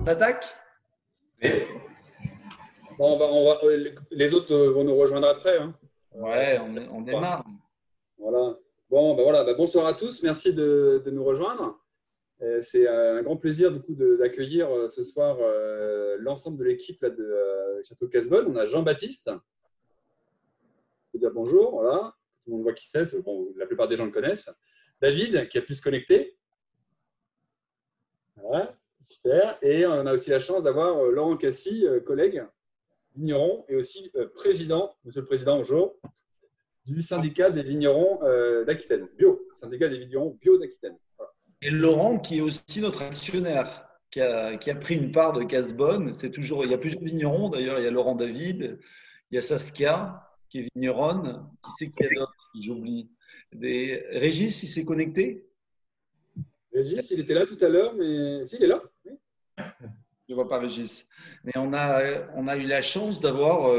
attaque? Oui. Bon, les autres vont nous rejoindre après. Hein. Ouais, on démarre. Voilà. Bon, bonsoir à tous. Merci de nous rejoindre. C'est un grand plaisir du coup d'accueillir ce soir l'ensemble de l'équipe de Château Casbonne. On a Jean-Baptiste. Je peux dire bonjour. Voilà. Tout le monde voit qui c'est. Bon, la plupart des gens le connaissent. David, qui a pu se connecter. Voilà. Super. Et on a aussi la chance d'avoir Laurent Cassis, collègue, vigneron et aussi président, monsieur le président, bonjour, du syndicat des vignerons d'Aquitaine, syndicat des vignerons bio d'Aquitaine. Voilà. Et Laurent, qui est aussi notre actionnaire, qui a pris une part de Casbonne. Il y a plusieurs vignerons, d'ailleurs, il y a Laurent David, il y a Saskia, qui est vigneronne, qui c'est qu'il y a d'autres, j'oublie. Régis, il s'est connecté? Régis, il était là tout à l'heure, mais si, il est là. Oui. Je ne vois pas Régis. Mais on a eu la chance d'avoir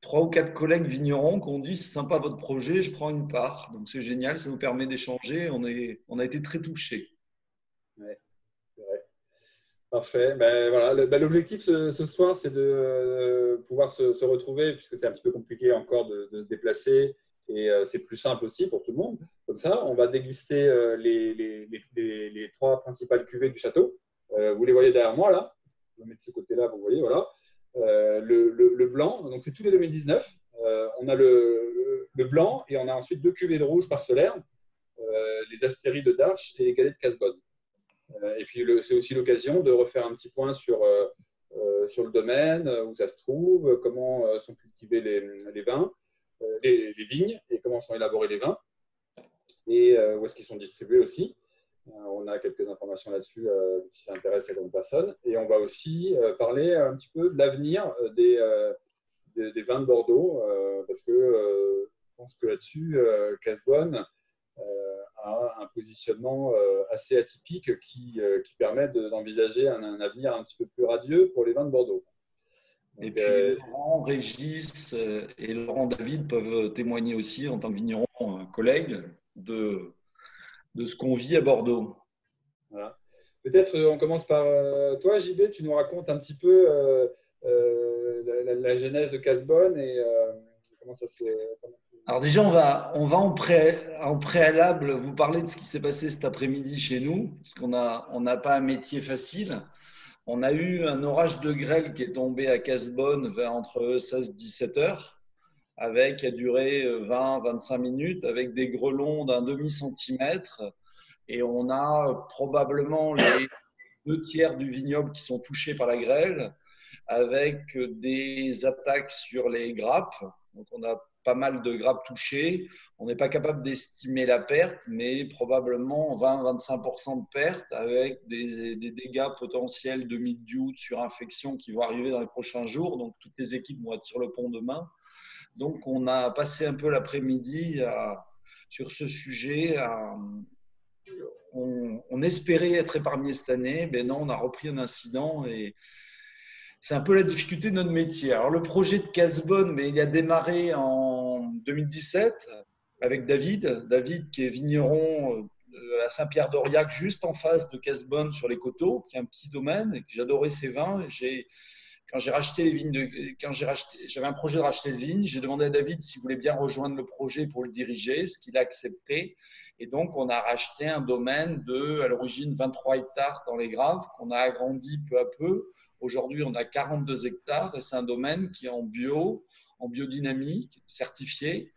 3 ou 4 collègues vignerons qui ont dit c'est sympa votre projet, je prends une part. Donc c'est génial, ça nous permet d'échanger. On a été très touchés. Ouais, c'est vrai. Parfait. Ben, voilà. L'objectif ce soir, c'est de pouvoir se retrouver, puisque c'est un petit peu compliqué encore de se déplacer. Et c'est plus simple aussi pour tout le monde. Comme ça, on va déguster les 3 principales cuvées du château. Vous les voyez derrière moi, là. Je vais mettre de ce côté-là, vous voyez, voilà. Le blanc, donc c'est tous les 2019. On a le blanc et on a ensuite 2 cuvées de rouge parcellaires, les Astéries de Darche et les Galets de Casbonne. Et puis, c'est aussi l'occasion de refaire un petit point sur le domaine, où ça se trouve, comment sont cultivés les vins, les vignes et comment sont élaborés les vins et où est-ce qu'ils sont distribués aussi. On a quelques informations là-dessus si ça intéresse certaines personnes. Et on va aussi parler un petit peu de l'avenir des vins de Bordeaux parce que je pense que là-dessus, Casbonne a un positionnement assez atypique qui permet d'envisager un avenir un petit peu plus radieux pour les vins de Bordeaux. Donc, et puis Laurent, Régis et Laurent David peuvent témoigner aussi en tant que vignerons collègues de ce qu'on vit à Bordeaux. Voilà. Peut-être on commence par toi, JB, tu nous racontes un petit peu la genèse de Casbonne et comment ça s'est… Alors déjà, on va en préalable vous parler de ce qui s'est passé cet après-midi chez nous, parce qu'on n'a pas un métier facile. On a eu un orage de grêle qui est tombé à Casbonne entre 16 et 17 heures, qui a duré 20-25 minutes, avec des grêlons d'un demi-centimètre. Et on a probablement les 2 tiers du vignoble qui sont touchés par la grêle, avec des attaques sur les grappes. Donc on a pas mal de grappes touchées. On n'est pas capable d'estimer la perte, mais probablement 20-25% de perte, avec des dégâts potentiels de mildiou, de surinfection qui vont arriver dans les prochains jours. Donc toutes les équipes vont être sur le pont demain. Donc on a passé un peu l'après-midi sur ce sujet. On espérait être épargné cette année, mais non, on a repris un incident et c'est un peu la difficulté de notre métier. Alors, le projet de Casbonne, mais il a démarré en 2017 avec David. David, qui est vigneron à Saint-Pierre-d'Auriac, juste en face de Casbonne, sur les coteaux, qui est un petit domaine. J'adorais ses vins. Quand j'ai racheté les vignes, j'avais un projet de racheter de vignes. J'ai demandé à David s'il voulait bien rejoindre le projet pour le diriger, ce qu'il a accepté. Et donc, on a racheté un domaine à l'origine 23 hectares dans les Graves, qu'on a agrandi peu à peu. Aujourd'hui, on a 42 hectares et c'est un domaine qui est en biodynamique, certifié,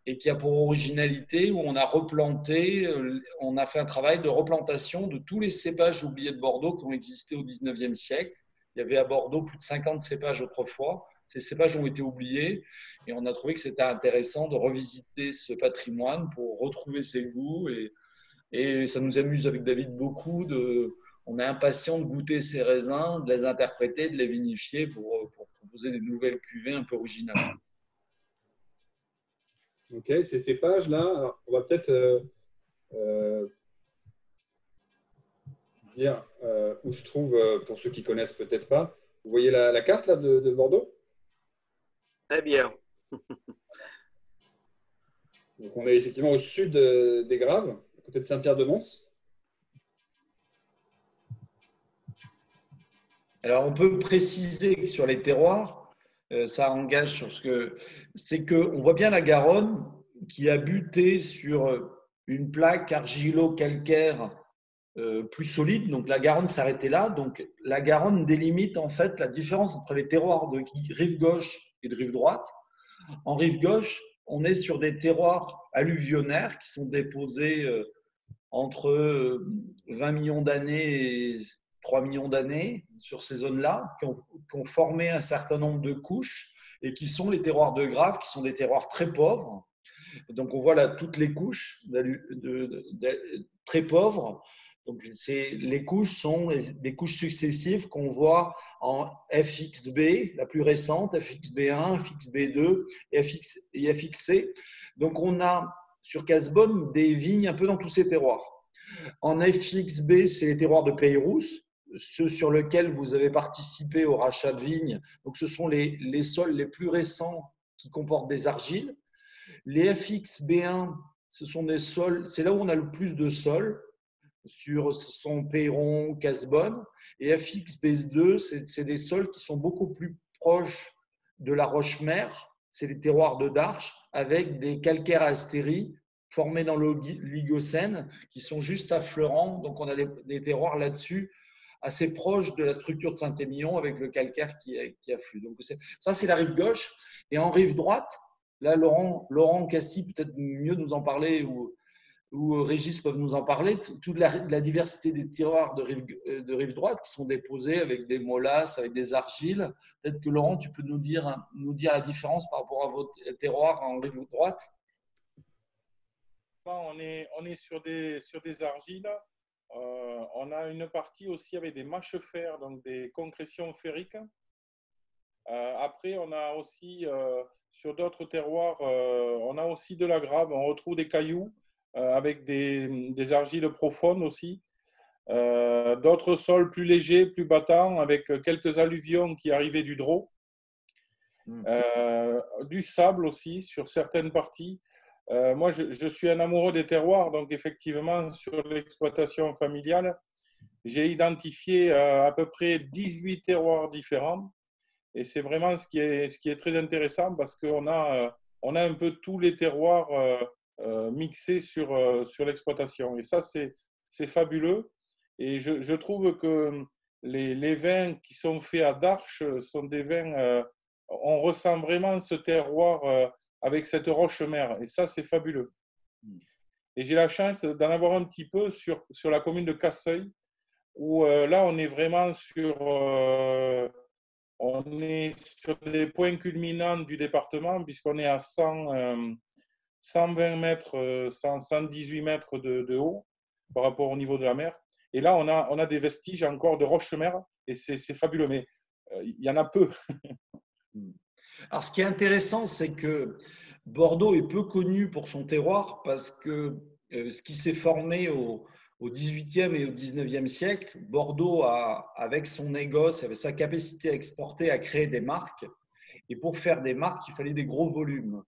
et qui a pour originalité où on a fait un travail de replantation de tous les cépages oubliés de Bordeaux qui ont existé au 19e siècle. Il y avait à Bordeaux plus de 50 cépages autrefois. Ces cépages ont été oubliés et on a trouvé que c'était intéressant de revisiter ce patrimoine pour retrouver ses goûts. Et ça nous amuse avec David beaucoup. On est impatient de goûter ces raisins, de les interpréter, de les vinifier pour proposer des nouvelles cuvées un peu originales. Ok, ces cépages-là, on va peut-être dire où se trouve, pour ceux qui ne connaissent peut-être pas. Vous voyez la carte là, de Bordeaux? Très bien. Donc, on est effectivement au sud des Graves, à côté de Saint-Pierre-de-Mons. Alors, on peut préciser que sur les terroirs, ça engage sur ce que c'est qu'on voit bien la Garonne qui a buté sur une plaque argilo-calcaire plus solide. Donc, la Garonne s'arrêtait là. Donc, la Garonne délimite en fait la différence entre les terroirs de rive gauche et de rive droite. En rive gauche, on est sur des terroirs alluvionnaires qui sont déposés entre 20 millions d'années et 3 millions d'années sur ces zones-là, qui ont formé un certain nombre de couches et qui sont les terroirs de Grave, qui sont des terroirs très pauvres. Donc on voit là toutes les couches très pauvres. Donc les couches sont des couches successives qu'on voit en FXB, la plus récente, FXB1, FXB2 et FXC. Donc on a sur Casbonne des vignes un peu dans tous ces terroirs. En FXB, c'est les terroirs de Peyrousse, ceux sur lesquels vous avez participé au rachat de vignes. Donc ce sont les sols les plus récents qui comportent des argiles. Les FXB1, ce sont des sols, c'est là où on a le plus de sols, sur son Peyron, Casbonne. Et FXB2, c'est des sols qui sont beaucoup plus proches de la roche-mère, c'est les terroirs de Darche, avec des calcaires astéries formés dans l'Oligocène, qui sont juste affleurants. Donc on a des terroirs là-dessus assez proches de la structure de Saint-Émilion avec le calcaire qui afflue. Donc ça, c'est la rive gauche. Et en rive droite, là, Laurent Cassis peut-être mieux nous en parler, ou Régis peuvent nous en parler, toute la diversité des terroirs de rive droite qui sont déposés avec des molasses, avec des argiles. Peut-être que Laurent, tu peux nous dire la différence par rapport à vos terroirs en rive droite. On est sur des argiles. On a une partie aussi avec des mâches-fer, donc des concrétions ferriques. Après, on a aussi, sur d'autres terroirs, on a aussi de la grave. On retrouve des cailloux avec des argiles profondes aussi. D'autres sols plus légers, plus battants, avec quelques alluvions qui arrivaient du Drô. Du sable aussi sur certaines parties. Moi, je suis un amoureux des terroirs, donc effectivement, sur l'exploitation familiale, j'ai identifié à peu près 18 terroirs différents. Et c'est vraiment ce qui est très intéressant parce qu'on a un peu tous les terroirs mixés sur l'exploitation. Et ça, c'est fabuleux. Et je trouve que les vins qui sont faits à Darche sont des vins, on ressent vraiment ce terroir avec cette roche-mère. Et ça, c'est fabuleux. Et j'ai la chance d'en avoir un petit peu sur la commune de Casseuil, où là, on est vraiment sur des points culminants du département, puisqu'on est à 120 mètres, 118 mètres de haut par rapport au niveau de la mer. Et là, on a des vestiges encore de roche-mère, et c'est fabuleux, mais il y en a peu. Alors, ce qui est intéressant, c'est que Bordeaux est peu connu pour son terroir parce que ce qui s'est formé au XVIIIe et au XIXe siècle, Bordeaux, avec son négoce, avec sa capacité à exporter, à créer des marques. Et pour faire des marques, il fallait des gros volumes.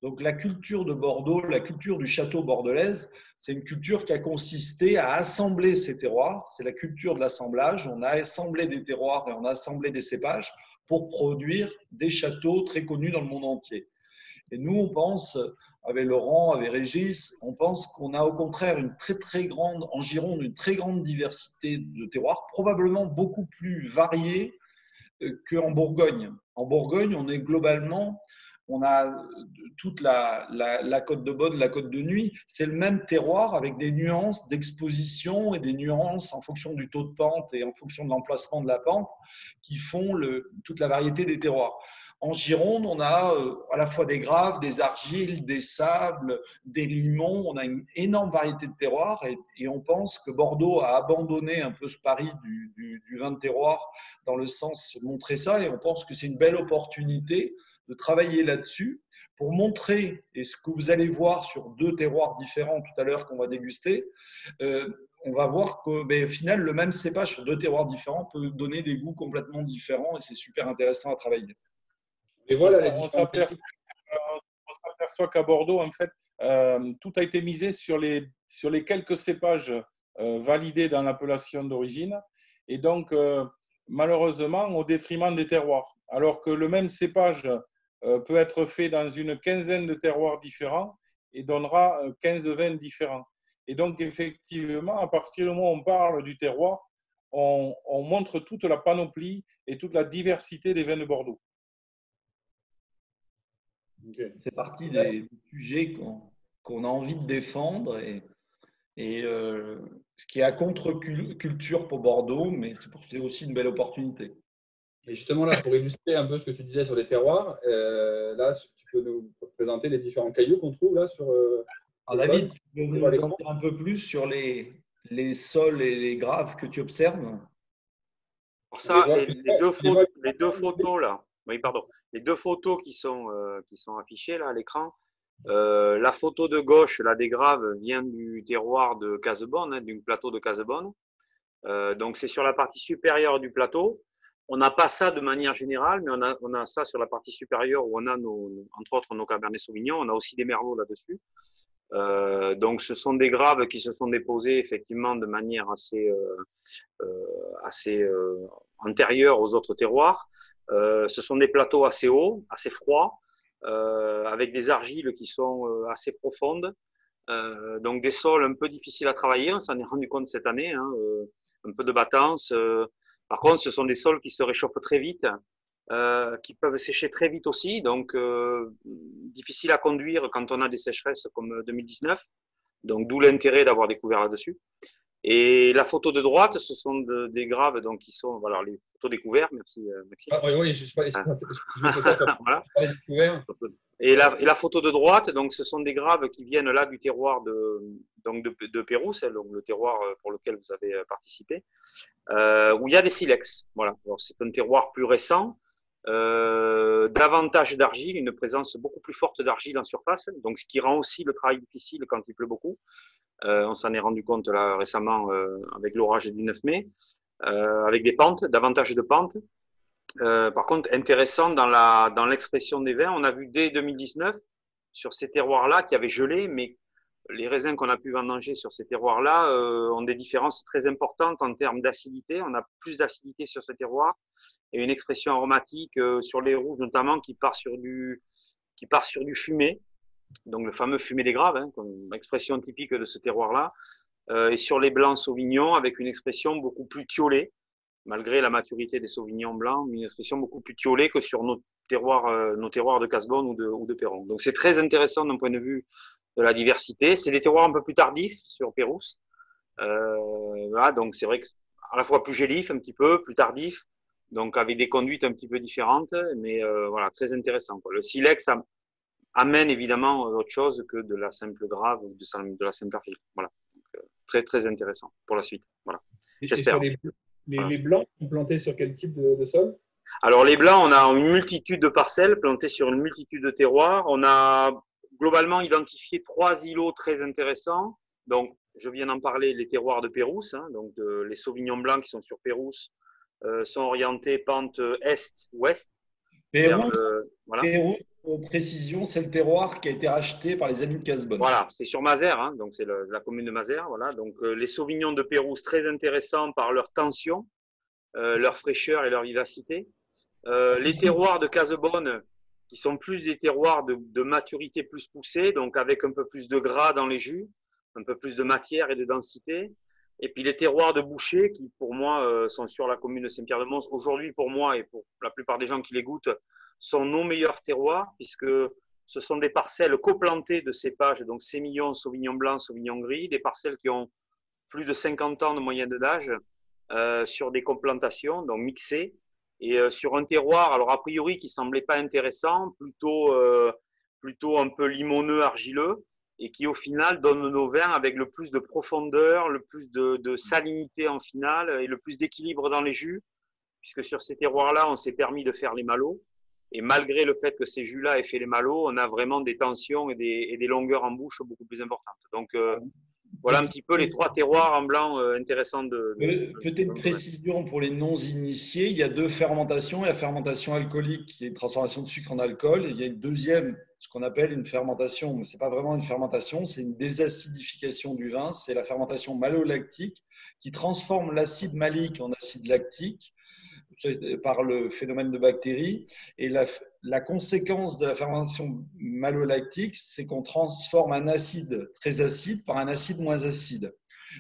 Donc la culture de Bordeaux, la culture du château bordelaise, c'est une culture qui a consisté à assembler ces terroirs. C'est la culture de l'assemblage. On a assemblé des terroirs et on a assemblé des cépages pour produire des châteaux très connus dans le monde entier. Et nous, on pense, avec Laurent, avec Régis, on pense qu'on a au contraire une très grande, en Gironde, une très grande diversité de terroirs, probablement beaucoup plus variés qu'en Bourgogne. En Bourgogne, on est globalement, on a toute la côte de Beaune, la côte de Nuit, c'est le même terroir avec des nuances d'exposition et des nuances en fonction du taux de pente et en fonction de l'emplacement de la pente qui font toute la variété des terroirs. En Gironde, on a à la fois des graves, des argiles, des sables, des limons. On a une énorme variété de terroirs et on pense que Bordeaux a abandonné un peu ce pari du vin de terroir dans le sens de montrer ça. Et on pense que c'est une belle opportunité de travailler là-dessus pour montrer, et ce que vous allez voir sur 2 terroirs différents tout à l'heure qu'on va déguster, on va voir qu'au final, le même cépage sur 2 terroirs différents peut donner des goûts complètement différents et c'est super intéressant à travailler. Et voilà, on s'aperçoit qu'à Bordeaux, en fait, tout a été misé sur les quelques cépages validés dans l'appellation d'origine. Et donc, malheureusement au détriment des terroirs. Alors que le même cépage peut être fait dans une quinzaine de terroirs différents et donnera 15 vins différents. Et donc, effectivement, à partir du moment où on parle du terroir, on montre toute la panoplie et toute la diversité des vins de Bordeaux. Okay. C'est partie des sujets qu'on a envie de défendre et ce qui est à contre-culture pour Bordeaux, mais c'est aussi une belle opportunité. Et justement, là, pour illustrer un peu ce que tu disais sur les terroirs, là, tu peux nous présenter les différents cailloux qu'on trouve là sur. Alors, David, tu peux nous en dire un peu plus sur les sols et les graves que tu observes? Pour ça, les deux photos là, oui, pardon, les deux photos qui sont affichées là à l'écran. La photo de gauche, là, des graves, vient du terroir de Casebonne, hein, du plateau de Casebonne. Donc, c'est sur la partie supérieure du plateau. On n'a pas ça de manière générale, mais on a ça sur la partie supérieure où on a, entre autres, nos Cabernet Sauvignon. On a aussi des Merlots là-dessus. Donc, ce sont des graves qui se sont déposés effectivement de manière assez antérieure aux autres terroirs. Ce sont des plateaux assez hauts, assez froids, avec des argiles qui sont assez profondes. Donc, des sols un peu difficiles à travailler. On s'en est rendu compte cette année, hein, un peu de battance. Par contre, ce sont des sols qui se réchauffent très vite, qui peuvent sécher très vite aussi, donc difficile à conduire quand on a des sécheresses comme 2019. Donc, d'où l'intérêt d'avoir découvert là-dessus. Et la photo de droite, ce sont des graves donc, qui sont voilà, les photos découvertes. Merci, Maxime. Ah, oui, je voilà. Et la photo de droite, donc, ce sont des graves qui viennent là du terroir de Pérouse, donc le terroir pour lequel vous avez participé, où il y a des silex. Voilà. C'est un terroir plus récent, davantage d'argile, une présence beaucoup plus forte d'argile en surface, donc ce qui rend aussi le travail difficile quand il pleut beaucoup. On s'en est rendu compte là récemment avec l'orage du 9 mai, avec des pentes, davantage de pentes. Par contre, intéressant dans l'expression des vins, on a vu dès 2019 sur ces terroirs-là qui avaient gelé, mais les raisins qu'on a pu vendanger sur ces terroirs-là ont des différences très importantes en termes d'acidité. On a plus d'acidité sur ces terroirs et une expression aromatique sur les rouges notamment qui part sur du fumé. Donc le fameux fumé des graves, hein, comme expression typique de ce terroir-là, et sur les blancs sauvignons avec une expression beaucoup plus tiolée, malgré la maturité des sauvignons blancs, une expression beaucoup plus tiolée que sur nos terroirs de Casebonne ou de Péron. Donc c'est très intéressant d'un point de vue de la diversité. C'est des terroirs un peu plus tardifs sur Pérouse. Voilà, donc c'est vrai que à la fois plus gélif, un petit peu, plus tardif, donc avec des conduites un petit peu différentes, mais voilà, très intéressant, quoi. Le silex amène évidemment autre chose que de la simple grave ou de la simple argile. Voilà. Donc, très, très intéressant pour la suite. Voilà. J'espère. Les blancs sont plantés sur quel type de sol? Alors, les blancs, on a une multitude de parcelles plantées sur une multitude de terroirs. On a globalement identifié 3 îlots très intéressants. Donc, je viens d'en parler, les terroirs de Pérouse. Hein, donc, les sauvignons blancs qui sont sur Pérouse sont orientés pente est-ouest. Pérouse, voilà. Pérouse, pour précision, c'est le terroir qui a été racheté par les amis de Casebonne. Voilà, c'est sur Mazères, hein, donc c'est la commune de Mazères. Voilà. Donc, les sauvignons de Pérouse, très intéressants par leur tension, leur fraîcheur et leur vivacité. Les terroirs de Casebonne, qui sont plus des terroirs de maturité plus poussée, donc avec un peu plus de gras dans les jus, un peu plus de matière et de densité. Et puis les terroirs de Boucher, qui pour moi sont sur la commune de Saint-Pierre-de-Mons, aujourd'hui pour moi et pour la plupart des gens qui les goûtent, sont nos meilleurs terroirs, puisque ce sont des parcelles coplantées de cépages, donc sémillon, sauvignon blanc, sauvignon gris, des parcelles qui ont plus de 50 ans de moyenne d'âge, sur des coplantations, donc mixées, et sur un terroir, alors a priori qui semblait pas intéressant, plutôt un peu limoneux, argileux, et qui au final donne nos vins avec le plus de profondeur, le plus de salinité en finale et le plus d'équilibre dans les jus, puisque sur ces terroirs-là, on s'est permis de faire les malots. Et malgré le fait que ces jus-là aient fait les malots, on a vraiment des tensions et des longueurs en bouche beaucoup plus importantes. Donc, voilà un petit peu les 3 terroirs en blanc intéressants. Peut-être précision pour les non-initiés, il y a 2 fermentations. Il y a la fermentation alcoolique qui est une transformation de sucre en alcool. Et il y a une deuxième, ce qu'on appelle une fermentation, mais ce n'est pas vraiment une fermentation, c'est une désacidification du vin. C'est la fermentation malolactique qui transforme l'acide malique en acide lactique. par le phénomène de bactéries. Et la conséquence de la fermentation malolactique, c'est qu'on transforme un acide très acide par un acide moins acide.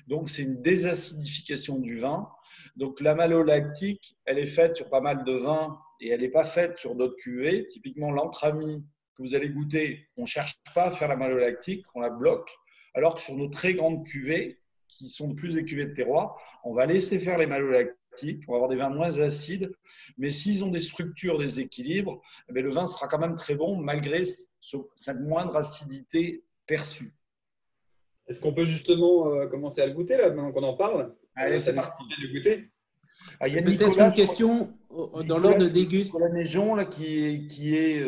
Donc, c'est une désacidification du vin. Donc, la malolactique, elle est faite sur pas mal de vins et elle n'est pas faite sur d'autres cuvées. Typiquement, l'Entre-Amis que vous allez goûter, on ne cherche pas à faire la malolactique, on la bloque. Alors que sur nos très grandes cuvées, qui sont plus des cuvées de terroir, on va laisser faire les malolactiques, on va avoir des vins moins acides, mais s'ils ont des structures, des équilibres, le vin sera quand même très bon malgré cette moindre acidité perçue. Est-ce qu'on peut justement commencer à le goûter là, maintenant qu'on en parle? Allez, c'est parti. Le goûter. Ah, il y a Peut-être Nicolas, une question dans Nicolas, l'ordre de c'est dégustation. Nicolas Neigeon là, qui est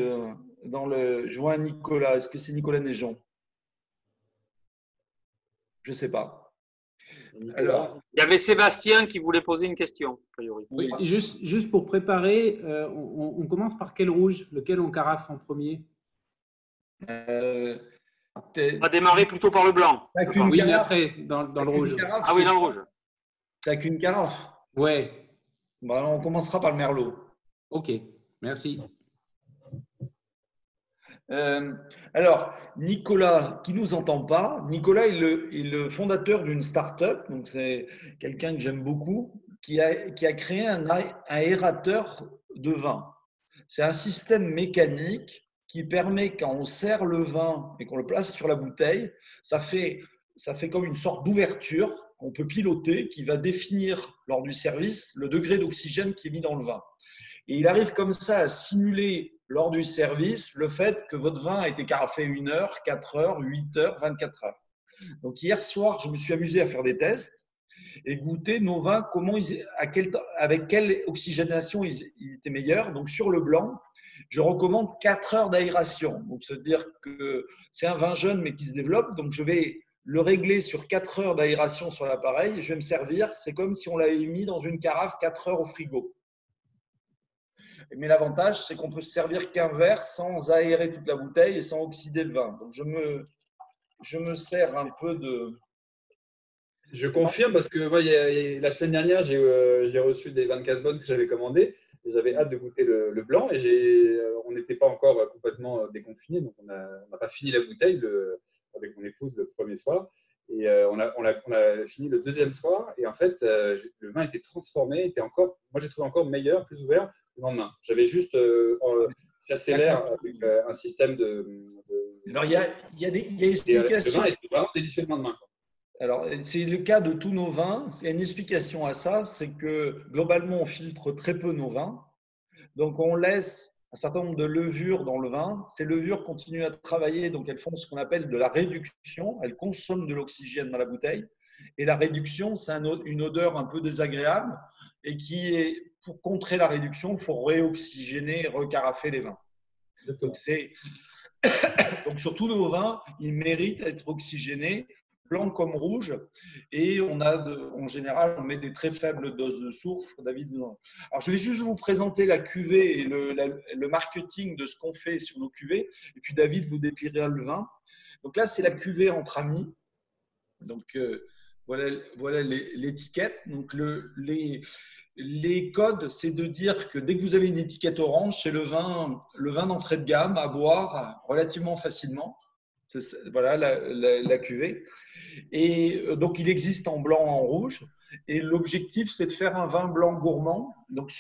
dans le joint Nicolas. Est-ce que c'est Nicolas Neigeon? Je ne sais pas. Alors, il y avait Sébastien qui voulait poser une question, a priori. Oui, juste pour préparer, on commence par quel rouge? Lequel on carafe en premier? On va démarrer plutôt par le blanc. Oui, mais après, dans le rouge. Carafe, Ah oui, dans le rouge. T'as qu'une carafe? Ouais. Bon, on commencera par le merlot. Ok, merci. Alors, Nicolas, qui ne nous entend pas, Nicolas est le fondateur d'une start-up, donc c'est quelqu'un que j'aime beaucoup, qui a créé un aérateur de vin. C'est un système mécanique qui permet, quand on sert le vin et qu'on le place sur la bouteille, ça fait comme une sorte d'ouverture qu'on peut piloter, qui va définir lors du service le degré d'oxygène qui est mis dans le vin. Et il arrive comme ça à simuler lors du service le fait que votre vin a été carafé 1 heure, 4 heures, 8 heures, 24 heures. Donc hier soir, je me suis amusé à faire des tests et goûter nos vins, avec quelle oxygénation ils étaient meilleurs. Donc sur le blanc, je recommande 4 heures d'aération. Donc c'est-à-dire que c'est un vin jeune mais qui se développe. Donc je vais le régler sur 4 heures d'aération sur l'appareil. Je vais me servir. C'est comme si on l'avait mis dans une carafe 4 heures au frigo. Mais l'avantage, c'est qu'on peut se servir qu'un verre sans aérer toute la bouteille et sans oxyder le vin. Donc, je me sers un peu de… je confirme parce que moi, la semaine dernière, j'ai reçu des vins de Casbonne que j'avais commandés. J'avais hâte de goûter le blanc et on n'était pas encore complètement déconfinés, donc on n'a pas fini la bouteille avec mon épouse le premier soir. Et on a fini le deuxième soir et en fait, le vin était transformé, moi j'ai trouvé encore meilleur, plus ouvert le lendemain. J'avais juste chassé l'air avec un système de… Alors, il y a des explications. Le vin était vraiment délicieux le lendemain. Alors, c'est le cas de tous nos vins. Il y a une explication à ça, c'est que globalement, on filtre très peu nos vins. Donc, on laisse un certain nombre de levures dans le vin. Ces levures continuent à travailler, donc elles font ce qu'on appelle de la réduction. Elles consomment de l'oxygène dans la bouteille. Et la réduction, c'est une odeur un peu désagréable et qui est… Pour contrer la réduction, il faut réoxygéner et recarafer les vins. Donc, surtout nos vins, ils méritent d'être oxygénés, blanc comme rouge. Et en général, on met des très faibles doses de soufre. David, alors, je vais juste vous présenter la cuvée et le marketing de ce qu'on fait sur nos cuvées. Et puis, David vous décrira le vin. Donc là, c'est la cuvée Entre-Amis. Donc, voilà l'étiquette. Donc, les codes, c'est de dire que dès que vous avez une étiquette orange, c'est le vin d'entrée de gamme à boire relativement facilement. Voilà la cuvée. Et donc, il existe en blanc, en rouge. Et l'objectif, c'est de faire un vin blanc gourmand, donc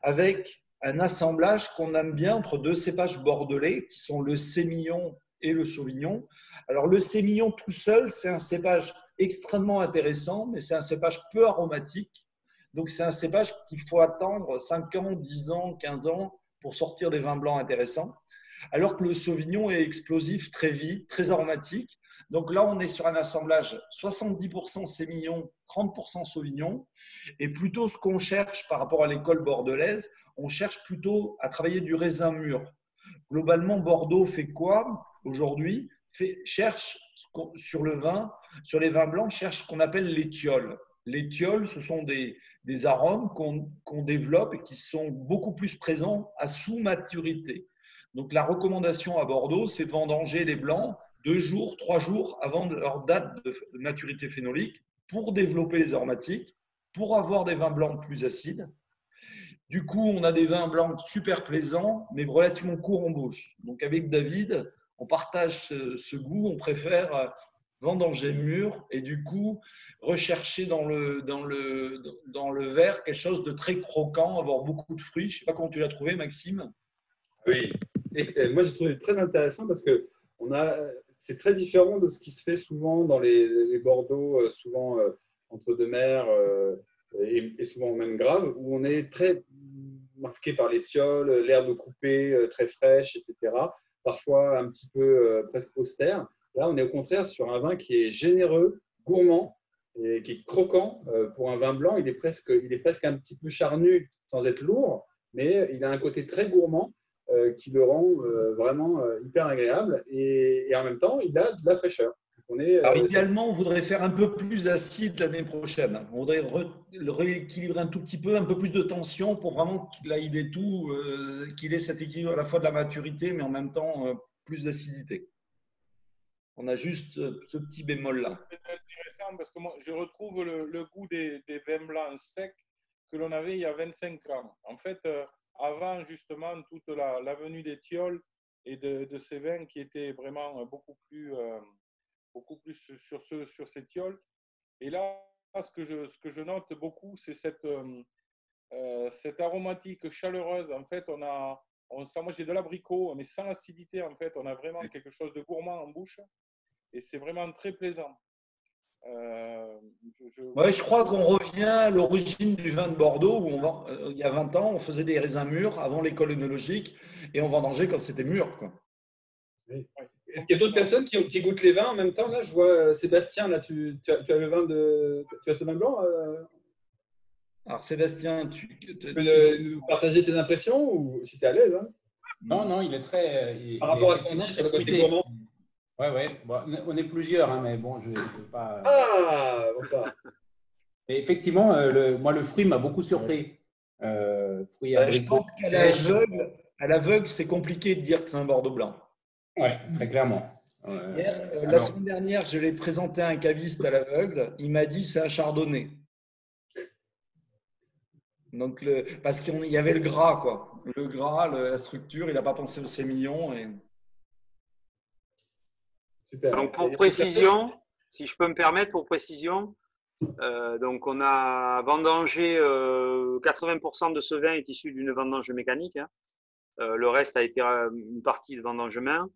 avec un assemblage qu'on aime bien entre 2 cépages bordelais, qui sont le sémillon et le sauvignon. Alors, le sémillon tout seul, c'est un cépage extrêmement intéressant, mais c'est un cépage peu aromatique. Donc, c'est un cépage qu'il faut attendre 5 ans, 10 ans, 15 ans pour sortir des vins blancs intéressants. Alors que le sauvignon est explosif très vite, très aromatique. Donc là, on est sur un assemblage 70% sémillon, 30% sauvignon. Et plutôt ce qu'on cherche par rapport à l'école bordelaise, on cherche plutôt à travailler du raisin mûr. Globalement, Bordeaux fait quoi aujourd'hui? Cherche sur le vin, sur les vins blancs, cherche ce qu'on appelle l'étiole. L'étiole, ce sont des arômes qu'on développe et qui sont beaucoup plus présents à sous-maturité. Donc, la recommandation à Bordeaux, c'est de vendanger les blancs 2 jours, 3 jours avant leur date de maturité phénolique pour développer les aromatiques, pour avoir des vins blancs plus acides. Du coup, on a des vins blancs super plaisants, mais relativement courts en bouche. Donc, avec David, on partage ce goût. On préfère vendanger mûr et du coup, rechercher dans le verre quelque chose de très croquant, avoir beaucoup de fruits. Je ne sais pas comment tu l'as trouvé, Maxime. Oui, et moi j'ai trouvé très intéressant parce que c'est très différent de ce qui se fait souvent dans les Bordeaux, souvent entre deux mers et souvent même Grave, où on est très marqué par les tioles, l'herbe coupée, très fraîche, etc. Parfois un petit peu presque austère. Là, on est au contraire sur un vin qui est généreux, gourmand et qui est croquant. Pour un vin blanc, il est presque un petit peu charnu sans être lourd, mais il a un côté très gourmand qui le rend vraiment hyper agréable et en même temps, il a de la fraîcheur. Alors, idéalement, on voudrait faire un peu plus acide l'année prochaine. On voudrait le rééquilibrer un tout petit peu, un peu plus de tension pour vraiment qu'il ait tout, qu'il ait cet équilibre à la fois de la maturité, mais en même temps plus d'acidité. On a juste ce petit bémol-là. C'est intéressant parce que moi, je retrouve le goût des vins blancs secs que l'on avait il y a 25 ans. En fait, avant justement toute la venue des tioles et de ces vins qui étaient vraiment beaucoup plus sur ces tioles. Et là, ce que je note beaucoup, c'est cette aromatique chaleureuse. En fait, on sent, moi j'ai de l'abricot, mais sans acidité. En fait, on a vraiment quelque chose de gourmand en bouche et c'est vraiment très plaisant. Ouais, je crois qu'on revient à l'origine du vin de Bordeaux où il y a 20 ans, on faisait des raisins mûrs avant l'école œnologique et on vendangeait quand c'était mûr, quoi. Oui. Est-ce qu'il y a d'autres personnes qui goûtent les vins en même temps? Là, je vois Sébastien, là, tu as le vin tu as ce vin blanc Alors Sébastien, tu peux nous partager tes impressions ou si tu es à l'aise hein? Non, il est très. Par rapport à ce qu'on dit sur le côté gourmand. Oui. Bon, on est plusieurs, hein, mais bon, je ne veux pas. Ah, bon ça. Et effectivement, moi, le fruit m'a beaucoup surpris. Fruit je pense qu'à l'aveugle, c'est compliqué de dire que c'est un Bordeaux blanc. Oui, très clairement. La semaine dernière, je l'ai présenté à un caviste à l'aveugle. Il m'a dit c'est un chardonnay. Donc, parce qu'il y avait le gras, quoi. Le gras, la structure, il n'a pas pensé au sémillon. Super. Donc, pour précision, si je peux me permettre, pour précision, donc on a vendangé 80% de ce vin est issu d'une vendange mécanique. Hein. Le reste a été une partie de vendangement.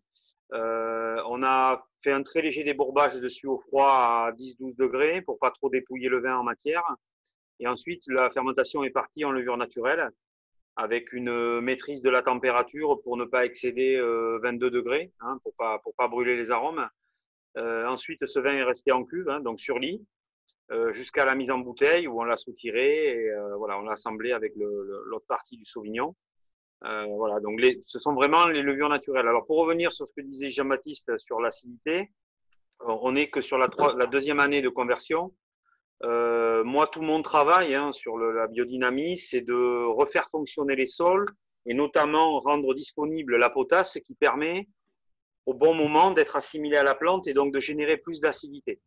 On a fait un très léger débourbage dessus au froid à 10-12 degrés pour pas trop dépouiller le vin en matière. Et ensuite, la fermentation est partie en levure naturelle avec une maîtrise de la température pour ne pas excéder 22 degrés, hein, pour pas brûler les arômes. Ensuite, ce vin est resté en cuve, hein, donc sur lit, jusqu'à la mise en bouteille où on l'a soutiré et voilà, on l'a assemblé avec l'autre partie du Sauvignon. Voilà, donc ce sont vraiment les levures naturelles. Alors pour revenir sur ce que disait Jean-Baptiste sur l'acidité, on n'est que sur la deuxième année de conversion. Moi, tout mon travail sur la biodynamie, c'est de refaire fonctionner les sols et notamment rendre disponible la potasse qui permet au bon moment d'être assimilée à la plante et donc de générer plus d'acidité.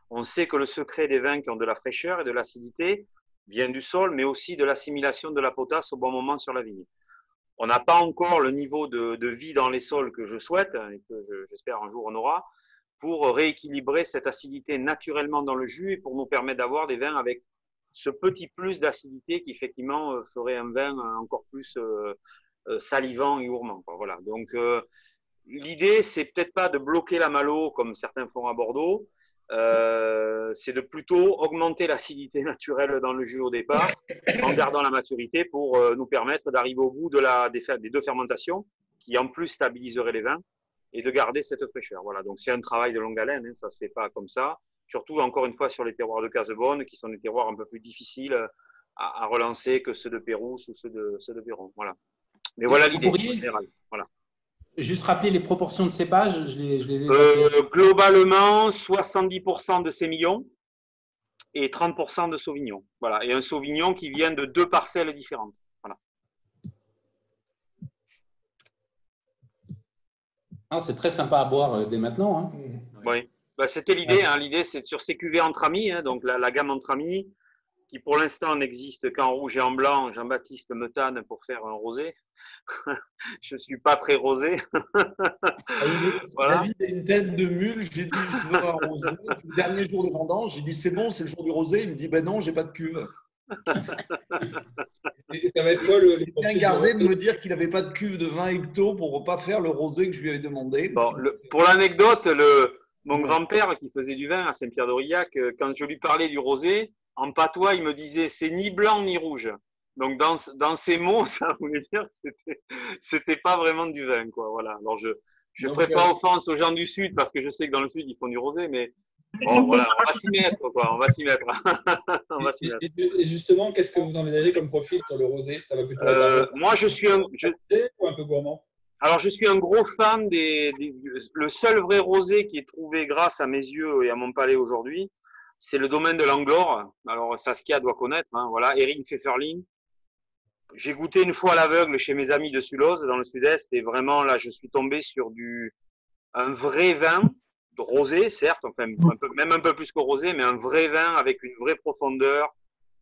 On sait que le secret des vins qui ont de la fraîcheur et de l'acidité vient du sol, mais aussi de l'assimilation de la potasse au bon moment sur la vigne. On n'a pas encore le niveau de vie dans les sols que je souhaite et que j'espère un jour on aura pour rééquilibrer cette acidité naturellement dans le jus et pour nous permettre d'avoir des vins avec ce petit plus d'acidité qui effectivement ferait un vin encore plus salivant et gourmand. Voilà. Donc l'idée, c'est peut-être pas de bloquer la malo comme certains font à Bordeaux, c'est de plutôt augmenter l'acidité naturelle dans le jus au départ en gardant la maturité pour nous permettre d'arriver au bout des deux fermentations qui en plus stabiliseraient les vins et de garder cette fraîcheur. Voilà, donc c'est un travail de longue haleine, hein, ça ne se fait pas comme ça, surtout encore une fois sur les terroirs de Casebonne qui sont des terroirs un peu plus difficiles à relancer que ceux de Pérouse ou ceux de Péron. Voilà. Mais voilà l'idée générale. Voilà. Juste rappeler les proportions de cépages, je les ai globalement, 70% de sémillon et 30% de sauvignon. Voilà. Et un sauvignon qui vient de 2 parcelles différentes. Voilà. C'est très sympa à boire dès maintenant. Hein. Oui, c'était l'idée. Hein. L'idée, c'est sur ces cuvées entre amis, hein, donc la gamme entre amis. qui pour l'instant n'existe qu'en rouge et en blanc. Jean-Baptiste me tanne pour faire un rosé. Je suis pas très rosé. Voilà. David a une tête de mule. J'ai dit je veux un rosé. Le dernier jour de vendange, j'ai dit c'est bon, c'est le jour du rosé. Il me dit ben non, j'ai pas de cuve. Et ça va être quoi le Il a bien gardé de me dire qu'il n'avait pas de cuve de 20 hectos pour ne pas faire le rosé que je lui avais demandé. Bon, pour l'anecdote, mon grand-père qui faisait du vin à Saint-Pierre-d'Aurillac, quand je lui parlais du rosé, en patois, il me disait c'est ni blanc ni rouge. Donc dans ces mots, ça voulait dire que c'était pas vraiment du vin, quoi. Voilà. Alors je ferai pas offense aux gens du Sud parce que je sais que dans le Sud ils font du rosé, mais bon, voilà, on va s'y mettre, quoi. On va s'y mettre. On va s'y mettre. Et justement, qu'est-ce que vous envisagez comme profil sur le rosé? Ça va plutôt moi, je suis ou un peu gourmand? Alors, je suis un gros fan le seul vrai rosé qui est trouvé grâce à mes yeux et à mon palais aujourd'hui, c'est le domaine de l'Anglore. Alors, Saskia doit connaître, hein, voilà, Eric Pfefferling. J'ai goûté une fois à l'aveugle chez mes amis de Sulhoz, dans le sud-est, et vraiment, là, je suis tombé sur un vrai vin, rosé, certes, enfin, même un peu plus que rosé, mais un vrai vin avec une vraie profondeur,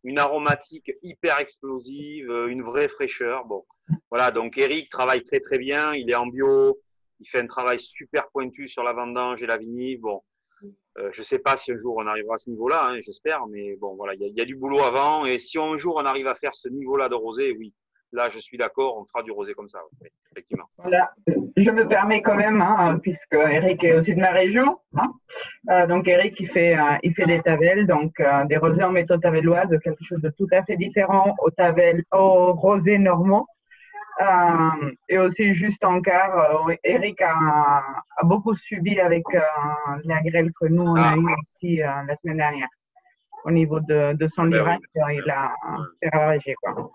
une aromatique hyper explosive, une vraie fraîcheur. Bon, voilà, donc Eric travaille très très bien, il est en bio, il fait un travail super pointu sur la vendange et la vinif. Bon, je ne sais pas si un jour on arrivera à ce niveau-là, hein, j'espère, mais bon, voilà, il y a du boulot avant, et si un jour on arrive à faire ce niveau-là de rosé, oui, là je suis d'accord, on fera du rosé comme ça, oui, effectivement. Voilà, je me permets quand même, hein, puisque Eric est aussi de ma région, hein. Donc Eric il fait des tavelles, donc des rosés en méthode tavelloise, quelque chose de tout à fait différent au rosé normand. Et aussi juste en quart, Eric a beaucoup subi avec la grêle que nous on a eu aussi la semaine dernière. Au niveau de son Lyrac, il a c'est ravagé, quoi.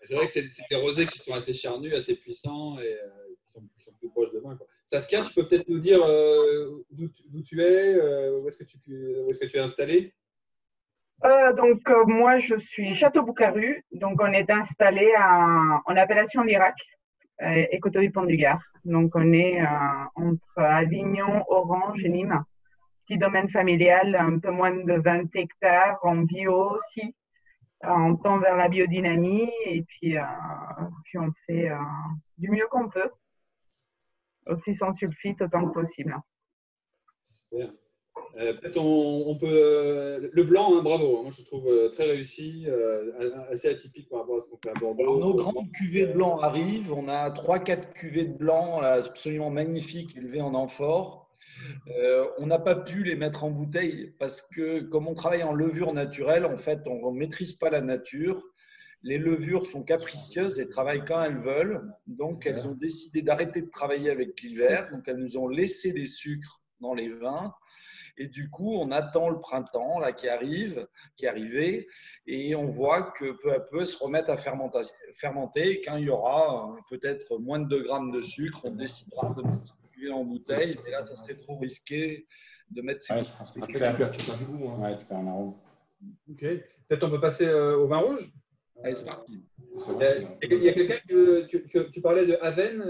C'est vrai que c'est des rosés qui sont assez charnus, assez puissants et qui sont plus proches de vin, quoi. Saskia, tu peux peut-être nous dire d'où tu es, où est-ce que tu es installé? Donc, moi, je suis Château-Boucaru. Donc, on est installé en appellation Lyrac et Coteau-du-Pont-du-Gard. Donc, on est entre Avignon, Orange et Nîmes. Petit domaine familial, un peu moins de 20 hectares, en bio aussi. On tend vers la biodynamie et puis on fait du mieux qu'on peut. Aussi sans sulfite autant que possible. Super. Peut-être on peut. Le blanc, hein, bravo. Moi, je trouve très réussi, assez atypique par rapport à ce qu'on fait à Bordeaux. Alors, nos grandes cuvées de blanc arrivent. On a 3-4 cuvées de blanc absolument magnifiques, élevées en amphore. On n'a pas pu les mettre en bouteille parce que, comme on travaille en levure naturelle, en fait, on ne maîtrise pas la nature. Les levures sont capricieuses et travaillent quand elles veulent. Donc, elles ont décidé d'arrêter de travailler avec l'hiver. Donc, elles nous ont laissé des sucres dans les vins. Et du coup, on attend le printemps là, qui est arrivé, et on voit que peu à peu, elles se remettent à fermenter. Et quand il y aura peut-être moins de 2 grammes de sucre, on décidera de mettre ces cuvées en bouteille. Mais là, ça serait trop risqué de mettre ces cuvées. Tu perds du goût. Hein. Ouais, tu perds un arôme. Ok. Peut-être on peut passer au vin rouge. Allez, c'est parti. Il y a quelqu'un que tu parlais de Aven.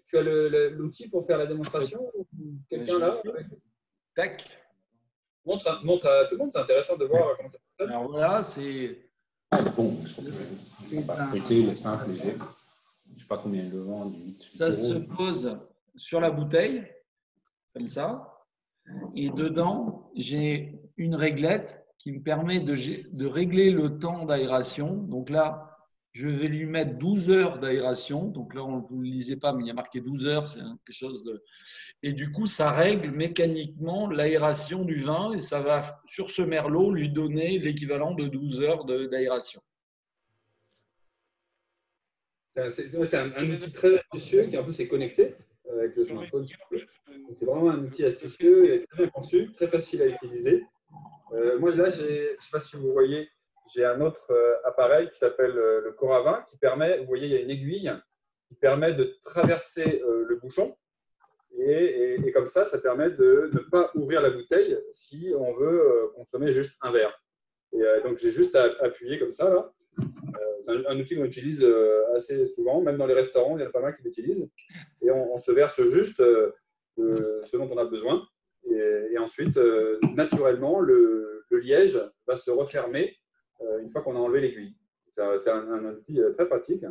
Tu as l'outil pour faire la démonstration? Quelqu'un là? Tac. Montre à tout le monde, c'est intéressant de voir comment ça fonctionne. Alors voilà, c'est. Bon, on va fêter les simples, léger. Je ne sais pas combien de vent, 8. Ça se pose sur la bouteille, comme ça. Et dedans, j'ai une réglette qui me permet de régler le temps d'aération. Donc là, je vais lui mettre 12 heures d'aération. Donc là, vous ne le lisez pas, mais il y a marqué 12 heures. C'est quelque chose de… Et du coup, ça règle mécaniquement l'aération du vin et ça va, sur ce merlot, lui donner l'équivalent de 12 heures d'aération. C'est un outil très astucieux qui en plus est connecté avec le smartphone. C'est vraiment un outil astucieux et très bien conçu, très facile à utiliser. Moi, là, je ne sais pas si vous voyez, j'ai un autre appareil qui s'appelle le Coravin qui permet, vous voyez, il y a une aiguille qui permet de traverser le bouchon. Et comme ça permet de ne pas ouvrir la bouteille si on veut consommer juste un verre. Et donc, j'ai juste à appuyer comme ça, là. C'est un outil qu'on utilise assez souvent, même dans les restaurants, il y en a pas mal qui l'utilisent. Et on se verse juste ce dont on a besoin. Et ensuite, naturellement, le liège va se refermer une fois qu'on a enlevé l'aiguille. C'est un outil très pratique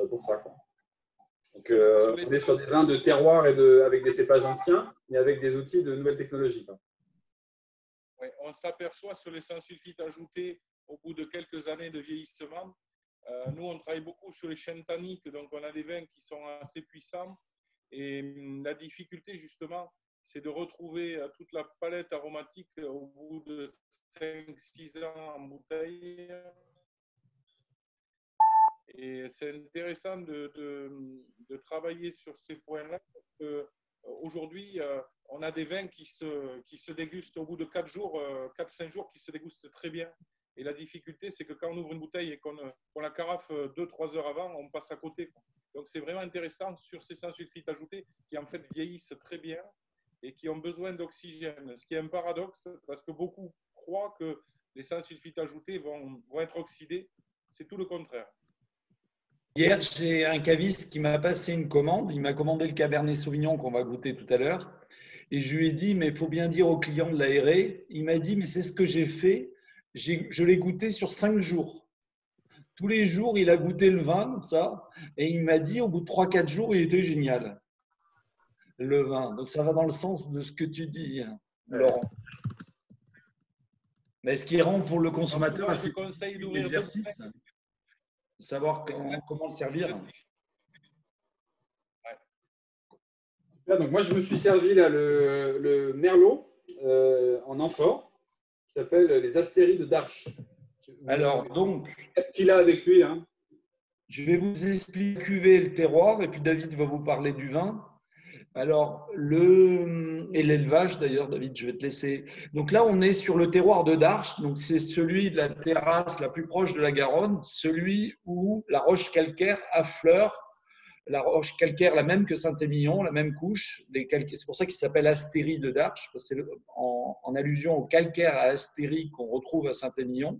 pour ça, quoi. Donc, on est sur des vins de terroir avec des cépages anciens, mais avec des outils de nouvelles technologies, quoi. Oui, on s'aperçoit sur les sans sulfite ajoutés au bout de quelques années de vieillissement. Nous, on travaille beaucoup sur les chênes tanniques, donc on a des vins qui sont assez puissants. Et la difficulté, justement, c'est de retrouver toute la palette aromatique au bout de 5-6 ans en bouteille. Et c'est intéressant de travailler sur ces points-là. Aujourd'hui, on a des vins qui se dégustent au bout de 4-5 jours, qui se dégustent très bien. Et la difficulté, c'est que quand on ouvre une bouteille et qu'on la carafe 2-3 heures avant, on passe à côté. Donc, c'est vraiment intéressant sur ces sans sulfite ajoutés qui, en fait, vieillissent très bien et qui ont besoin d'oxygène. Ce qui est un paradoxe, parce que beaucoup croient que les sans sulfite ajoutés vont être oxydés. C'est tout le contraire. Hier, j'ai un caviste qui m'a passé une commande. Il m'a commandé le Cabernet Sauvignon qu'on va goûter tout à l'heure. Et je lui ai dit, mais il faut bien dire au client de l'aérer. Il m'a dit, mais c'est ce que j'ai fait. Je l'ai goûté sur 5 jours. Tous les jours, il a goûté le vin, comme ça. Et il m'a dit, au bout de 3-4 jours, il était génial, le vin. Donc, ça va dans le sens de ce que tu dis, Laurent. Mais ce qui rend pour le consommateur assez l'exercice, de savoir comment le servir. Donc moi, je me suis servi là, le Merlot en amphore qui s'appelle les Astéries de Darche. Alors, donc, qu'il a avec lui, hein. Je vais vous expliquer la cuvée et le terroir, et puis David va vous parler du vin. Alors, et l'élevage d'ailleurs, David, je vais te laisser. Donc là, on est sur le terroir de Darche, donc c'est celui de la terrasse la plus proche de la Garonne, celui où la roche calcaire affleure. La roche calcaire, la même que Saint-Émilion, la même couche. C'est pour ça qu'il s'appelle Astérie de Darche, parce que c'est en allusion au calcaire à Astérie qu'on retrouve à Saint-Émilion.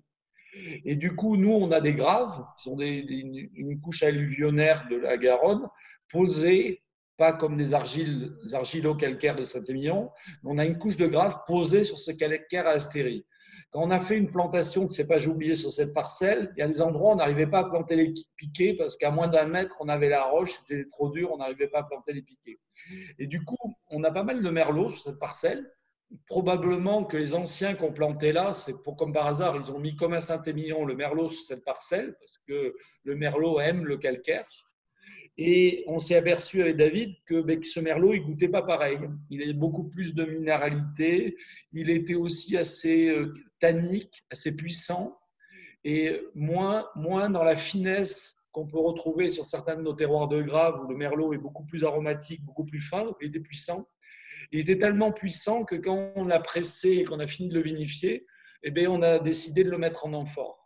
Et du coup, nous, on a des graves, qui sont une couche alluvionnaire de la Garonne, posée, pas comme des argilo-calcaires de Saint-Émilion, on a une couche de graves posée sur ce calcaire à Astérie. Quand on a fait une plantation de cépages oubliés sur cette parcelle, il y a des endroits où on n'arrivait pas à planter les piquets parce qu'à moins d'1 mètre, on avait la roche, c'était trop dur, on n'arrivait pas à planter les piquets. Et du coup, on a pas mal de merlot sur cette parcelle. Probablement que les anciens qui ont planté là, c'est pour comme par hasard, ils ont mis comme à Saint-Émilion le merlot sur cette parcelle parce que le merlot aime le calcaire. Et on s'est aperçu avec David que ce merlot, il goûtait pas pareil. Il avait beaucoup plus de minéralité. Il était aussi assez tannique, assez puissant et moins dans la finesse qu'on peut retrouver sur certains de nos terroirs de Graves où le merlot est beaucoup plus aromatique, beaucoup plus fin. Donc il était puissant. Il était tellement puissant que quand on l'a pressé et qu'on a fini de le vinifier, eh bien, on a décidé de le mettre en amphore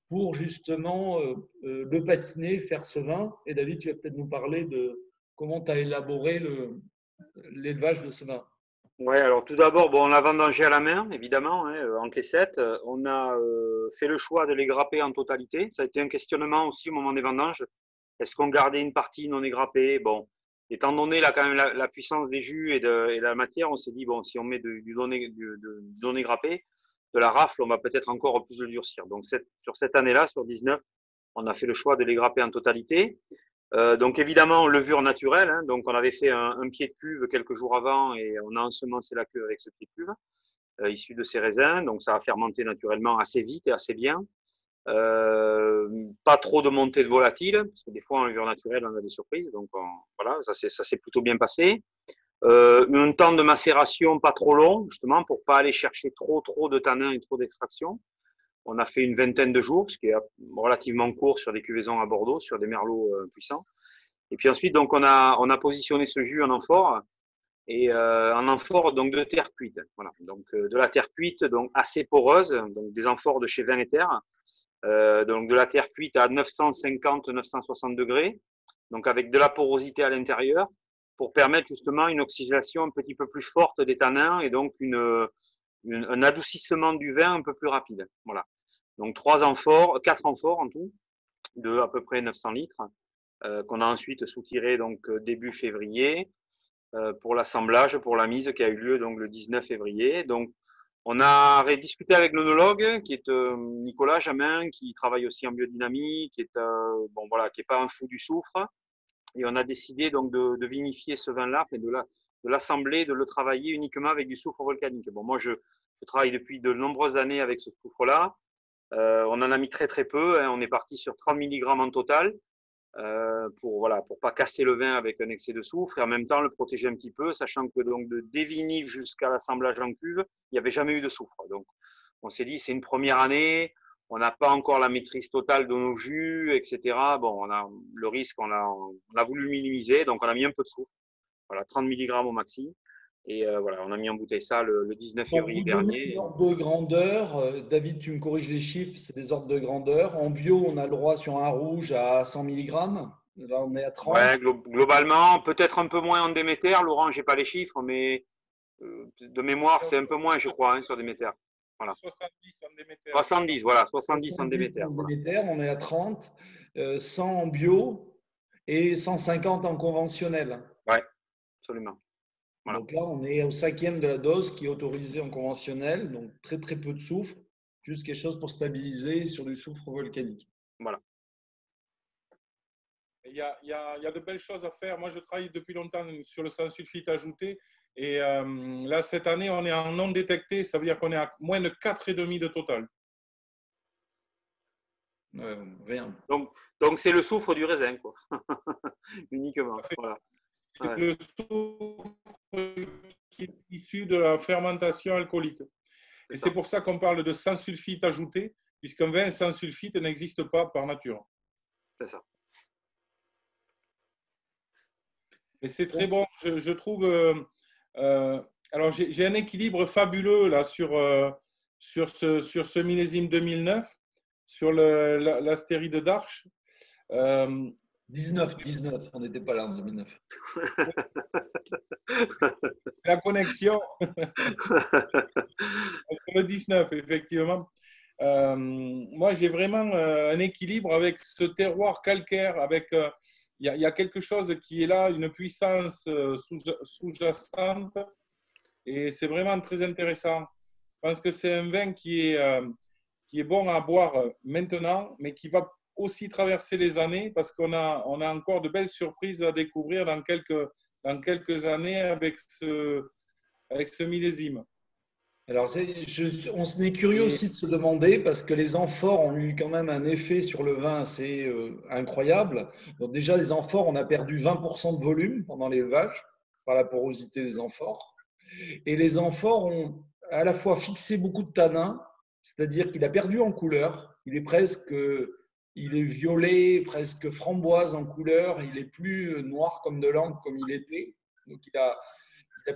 pour justement le patiner, faire ce vin. Et David, tu vas peut-être nous parler de comment tu as élaboré l'élevage de ce vin. Oui, alors tout d'abord, bon, on l'a vendangé à la main, évidemment, hein, en caissette. On a fait le choix de les grapper en totalité. Ça a été un questionnement aussi au moment des vendanges. Est-ce qu'on gardait une partie non égrappée? Bon, étant donné là, quand même la puissance des jus et de la matière, on s'est dit, bon, si on met du non égrappé, de la rafle, on va peut-être encore plus le durcir. Donc, sur cette année-là, sur 19, on a fait le choix de les grapper en totalité. Donc évidemment, levure naturelle. Hein, donc on avait fait un pied de cuve quelques jours avant et on a ensemencé la cuve avec ce pied de cuve issu de ces raisins. Donc ça a fermenté naturellement assez vite et assez bien. Pas trop de montée de volatile parce que des fois en levure naturelle on a des surprises. Donc voilà, ça s'est plutôt bien passé. Un temps de macération pas trop long justement pour pas aller chercher trop de tanins et trop d'extraction. On a fait une 20aine de jours, ce qui est relativement court sur des cuvaisons à Bordeaux, sur des merlots puissants. Et puis ensuite, donc, on a positionné ce jus en amphore, et en amphore donc, de terre cuite. Voilà. Donc, de la terre cuite donc, assez poreuse, donc des amphores de chez Vin et Terre, donc de la terre cuite à 950-960 degrés, donc avec de la porosité à l'intérieur, pour permettre justement une oxydation un petit peu plus forte des tanins et donc un adoucissement du vin un peu plus rapide. Voilà. Donc 4 amphores en tout, de à peu près 900 litres, qu'on a ensuite soutiré donc début février pour l'assemblage, pour la mise qui a eu lieu donc le 19 février. Donc On a rediscuté avec l'œnologue qui est Nicolas Jamin, qui travaille aussi en biodynamie, qui est bon voilà, qui est pas un fou du soufre. Et on a décidé donc de vinifier ce vin-là, de l'assembler, de le travailler uniquement avec du soufre volcanique. Bon, moi je travaille depuis de nombreuses années avec ce soufre-là. On en a mis très très peu. Hein. On est parti sur 30 mg en total. Pour pas casser le vin avec un excès de soufre et en même temps le protéger un petit peu, sachant que donc des vinifs jusqu'à l'assemblage en cuve, il n'y avait jamais eu de soufre. Donc on s'est dit c'est une première année, on n'a pas encore la maîtrise totale de nos jus, etc. Bon, on a le risque, on a voulu minimiser, donc on a mis un peu de soufre, voilà, 30 mg au maxi. Et voilà, on a mis en bouteille ça le 19 février dernier. Des ordres de grandeur, David, tu me corriges les chiffres, c'est des ordres de grandeur. En bio, on a le droit sur un rouge à 100 mg. Là, on est à 30. Ouais, globalement, peut-être un peu moins en Déméter. Laurent, j'ai pas les chiffres, mais de mémoire, c'est un peu moins, je crois, hein, sur Déméter. Voilà. 70 en Déméter. 70, voilà, 70 en Déméter. Voilà. On est à 30, 100 en bio et 150 en conventionnel. Ouais, absolument. Voilà. Donc là, on est au 5e de la dose qui est autorisée en conventionnel, donc très très peu de soufre, juste quelque chose pour stabiliser sur du soufre volcanique. Voilà. Il y a de belles choses à faire. Moi, je travaille depuis longtemps sur le sans sulfite ajouté. Et là, cette année, on est en non détecté. Ça veut dire qu'on est à moins de 4,5 de total. Rien. Donc c'est le soufre du raisin, quoi. Uniquement. Voilà. Ouais. Le soufre qui est issu de la fermentation alcoolique. Et c'est pour ça qu'on parle de sans sulfite ajouté, puisqu'un vin sans sulfite n'existe pas par nature. C'est ça. Et c'est très bon, je trouve. Alors, j'ai un équilibre fabuleux là sur ce millésime 2009, sur l'astéride d'Arche. 19, on n'était pas là en 2009. La connexion. Le 19, effectivement. Moi, j'ai vraiment un équilibre avec ce terroir calcaire, avec. Il y a quelque chose qui est là, une puissance sous-jacente, et c'est vraiment très intéressant. Je pense que c'est un vin qui est bon à boire maintenant, mais qui va aussi traverser les années, parce qu'on a encore de belles surprises à découvrir dans quelques années avec ce millésime. Alors, on est curieux aussi de se demander, parce que les amphores ont eu quand même un effet sur le vin assez incroyable. Donc déjà, les amphores, on a perdu 20% de volume pendant l'élevage par la porosité des amphores. Et les amphores ont à la fois fixé beaucoup de tanins, c'est-à-dire qu'il a perdu en couleur. Il est violet, presque framboise en couleur. Il est plus noir comme de l'encre comme il était. Donc il a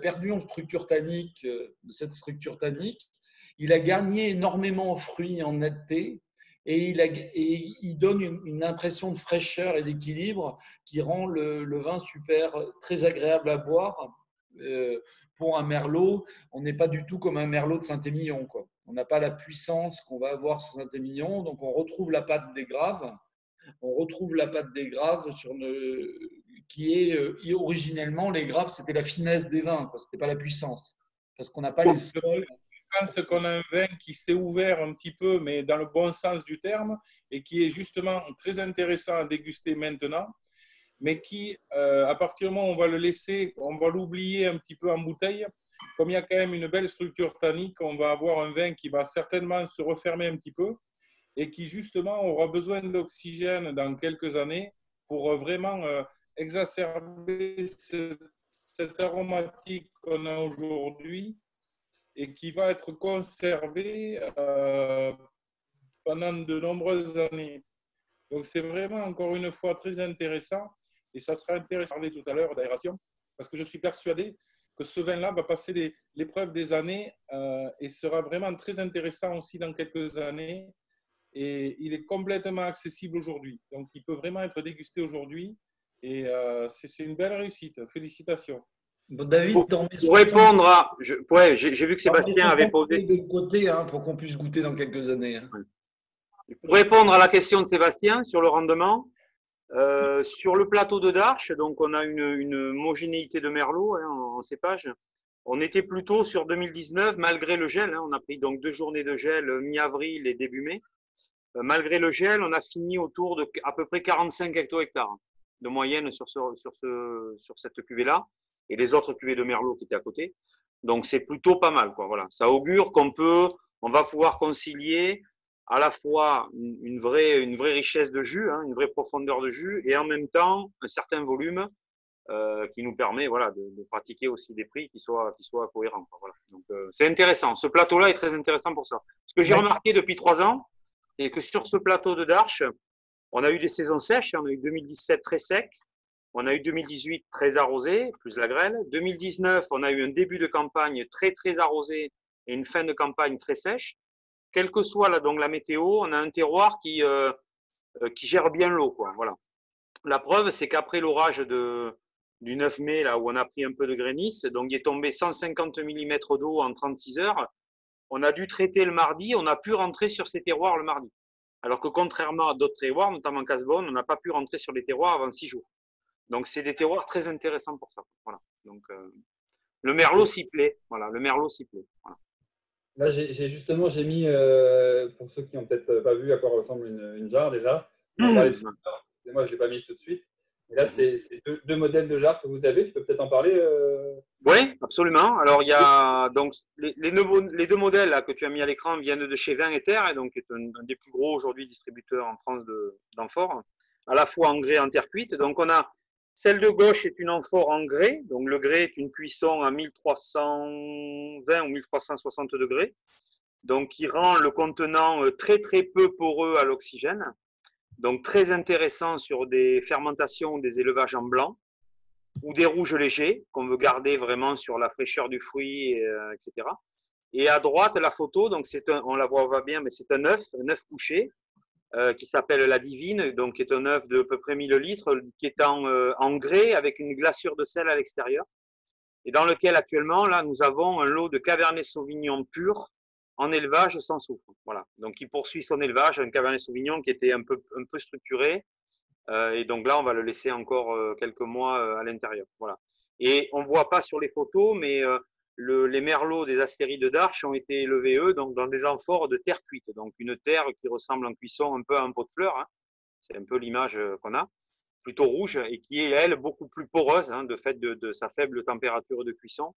perdu en structure tannique, de cette structure tannique. Il a gagné énormément en fruits, en netteté, et il donne une impression de fraîcheur et d'équilibre qui rend le vin très agréable à boire. Pour un merlot, on n'est pas du tout comme un merlot de Saint-Émilion, quoi. On n'a pas la puissance qu'on va avoir sur Saint-Émilion, donc on retrouve la pâte des graves. Qui est originellement, les graves, c'était la finesse des vins, ce n'était pas la puissance. Parce qu'on n'a pas les sols. Je pense qu'on a un vin qui s'est ouvert un petit peu, mais dans le bon sens du terme, et qui est justement très intéressant à déguster maintenant, mais qui, à partir du moment où on va le laisser, on va l'oublier un petit peu en bouteille, comme il y a quand même une belle structure tannique, on va avoir un vin qui va certainement se refermer un petit peu, et qui justement aura besoin d'oxygène dans quelques années pour vraiment exacerber cette aromatique qu'on a aujourd'hui et qui va être conservé pendant de nombreuses années. Donc c'est vraiment encore une fois très intéressant, et ça sera intéressant de parler tout à l'heure d'aération, parce que je suis persuadé que ce vin-là va passer l'épreuve des années et sera vraiment très intéressant aussi dans quelques années. Et il est complètement accessible aujourd'hui. Donc, il peut vraiment être dégusté aujourd'hui. Et c'est une belle réussite. Félicitations. Bon, David, pour répondre à... j'ai vu que Sébastien avait posé... de côté pour qu'on puisse goûter dans quelques années. Pour répondre à la question de Sébastien sur le rendement, sur le plateau de Darche, donc on a une homogénéité de merlot en cépage. On était plutôt sur 2019, malgré le gel. Hein, on a pris donc 2 journées de gel mi-avril et début mai. Malgré le gel, on a fini autour de à peu près 45 hecto-hectares de moyenne sur cette cuvée-là et les autres cuvées de Merlot qui étaient à côté. Donc, c'est plutôt pas mal, quoi. Voilà. Ça augure on va pouvoir concilier à la fois une vraie richesse de jus, hein, une vraie profondeur de jus, et en même temps un certain volume qui nous permet, voilà, de pratiquer aussi des prix qui soient cohérents, quoi. Voilà. Donc, c'est intéressant. Ce plateau-là est très intéressant pour ça. Ce que j'ai remarqué depuis 3 ans, c'est que sur ce plateau de Darche, on a eu des saisons sèches. On a eu 2017 très sec. On a eu 2018 très arrosé, plus la grêle. 2019, on a eu un début de campagne très, très arrosé et une fin de campagne très sèche. Quelle que soit donc la météo, on a un terroir qui gère bien l'eau, quoi. Voilà. La preuve, c'est qu'après l'orage du 9 mai, là où on a pris un peu de grénisse, donc il est tombé 150 mm d'eau en 36 heures, on a dû traiter le mardi, on a pu rentrer sur ces terroirs le mardi. Alors que contrairement à d'autres terroirs, notamment Casbonne, on n'a pas pu rentrer sur les terroirs avant 6 jours. Donc c'est des terroirs très intéressants pour ça. Voilà. Donc le Merlot s'y plaît. Voilà, le Merlot s'y plaît. Voilà. Là, j'ai mis, pour ceux qui n'ont peut-être pas vu à quoi ressemble une jarre déjà. Moi, je ne l'ai pas mis tout de suite. Et là, c'est deux modèles de jarres que vous avez. Tu peux peut-être en parler Oui, absolument. Alors, il y a donc les 2 modèles là, que tu as mis à l'écran viennent de chez Vin et Terre, et donc est un des plus gros aujourd'hui distributeurs en France d'amphores, à la fois en grès et en terre cuite. Donc, on a celle de gauche est une amphore en grès. Donc, le grès est une cuisson à 1320 ou 1360 degrés, donc qui rend le contenant très très peu poreux à l'oxygène. Donc, très intéressant sur des fermentations, des élevages en blanc ou des rouges légers qu'on veut garder vraiment sur la fraîcheur du fruit, etc. Et à droite, la photo, donc on la voit bien, mais c'est un œuf couché qui s'appelle la Divine, donc qui est un œuf de à peu près 1000 litres, qui est en grès avec une glaçure de sel à l'extérieur, et dans lequel actuellement, là, nous avons un lot de Cabernet Sauvignon pur en élevage sans soufre. Voilà. Donc, il poursuit son élevage, un Cabernet Sauvignon qui était un peu structuré. Et donc là, on va le laisser encore quelques mois à l'intérieur. Voilà. Et on ne voit pas sur les photos, mais les merlots des Astéries de Darche ont été élevés, eux, donc dans des amphores de terre cuite. Donc une terre qui ressemble en cuisson un peu à un pot de fleurs. Hein. C'est un peu l'image qu'on a, plutôt rouge, et qui est, elle, beaucoup plus poreuse, hein, de fait de sa faible température de cuisson,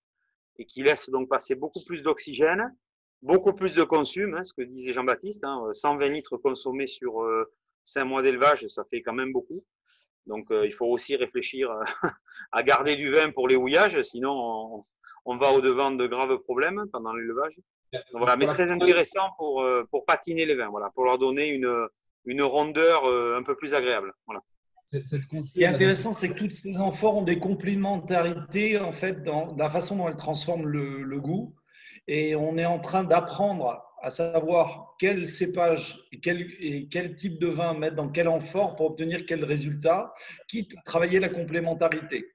et qui laisse donc passer beaucoup plus d'oxygène, beaucoup plus de consume, hein, ce que disait Jean-Baptiste, hein, 120 litres consommés sur 5 mois d'élevage, ça fait quand même beaucoup. Donc, il faut aussi réfléchir à garder du vin pour les houillages, sinon on va au-devant de graves problèmes pendant l'élevage. Voilà, mais très intéressant pour patiner les vins, voilà, pour leur donner une rondeur un peu plus agréable. Voilà. Ce qui est intéressant, c'est que toutes ces amphores ont des complémentarités en fait dans la façon dont elles transforment le goût. Et on est en train d'apprendre à savoir quel cépage et quel type de vin mettre dans quel amphore pour obtenir quel résultat, quitte à travailler la complémentarité.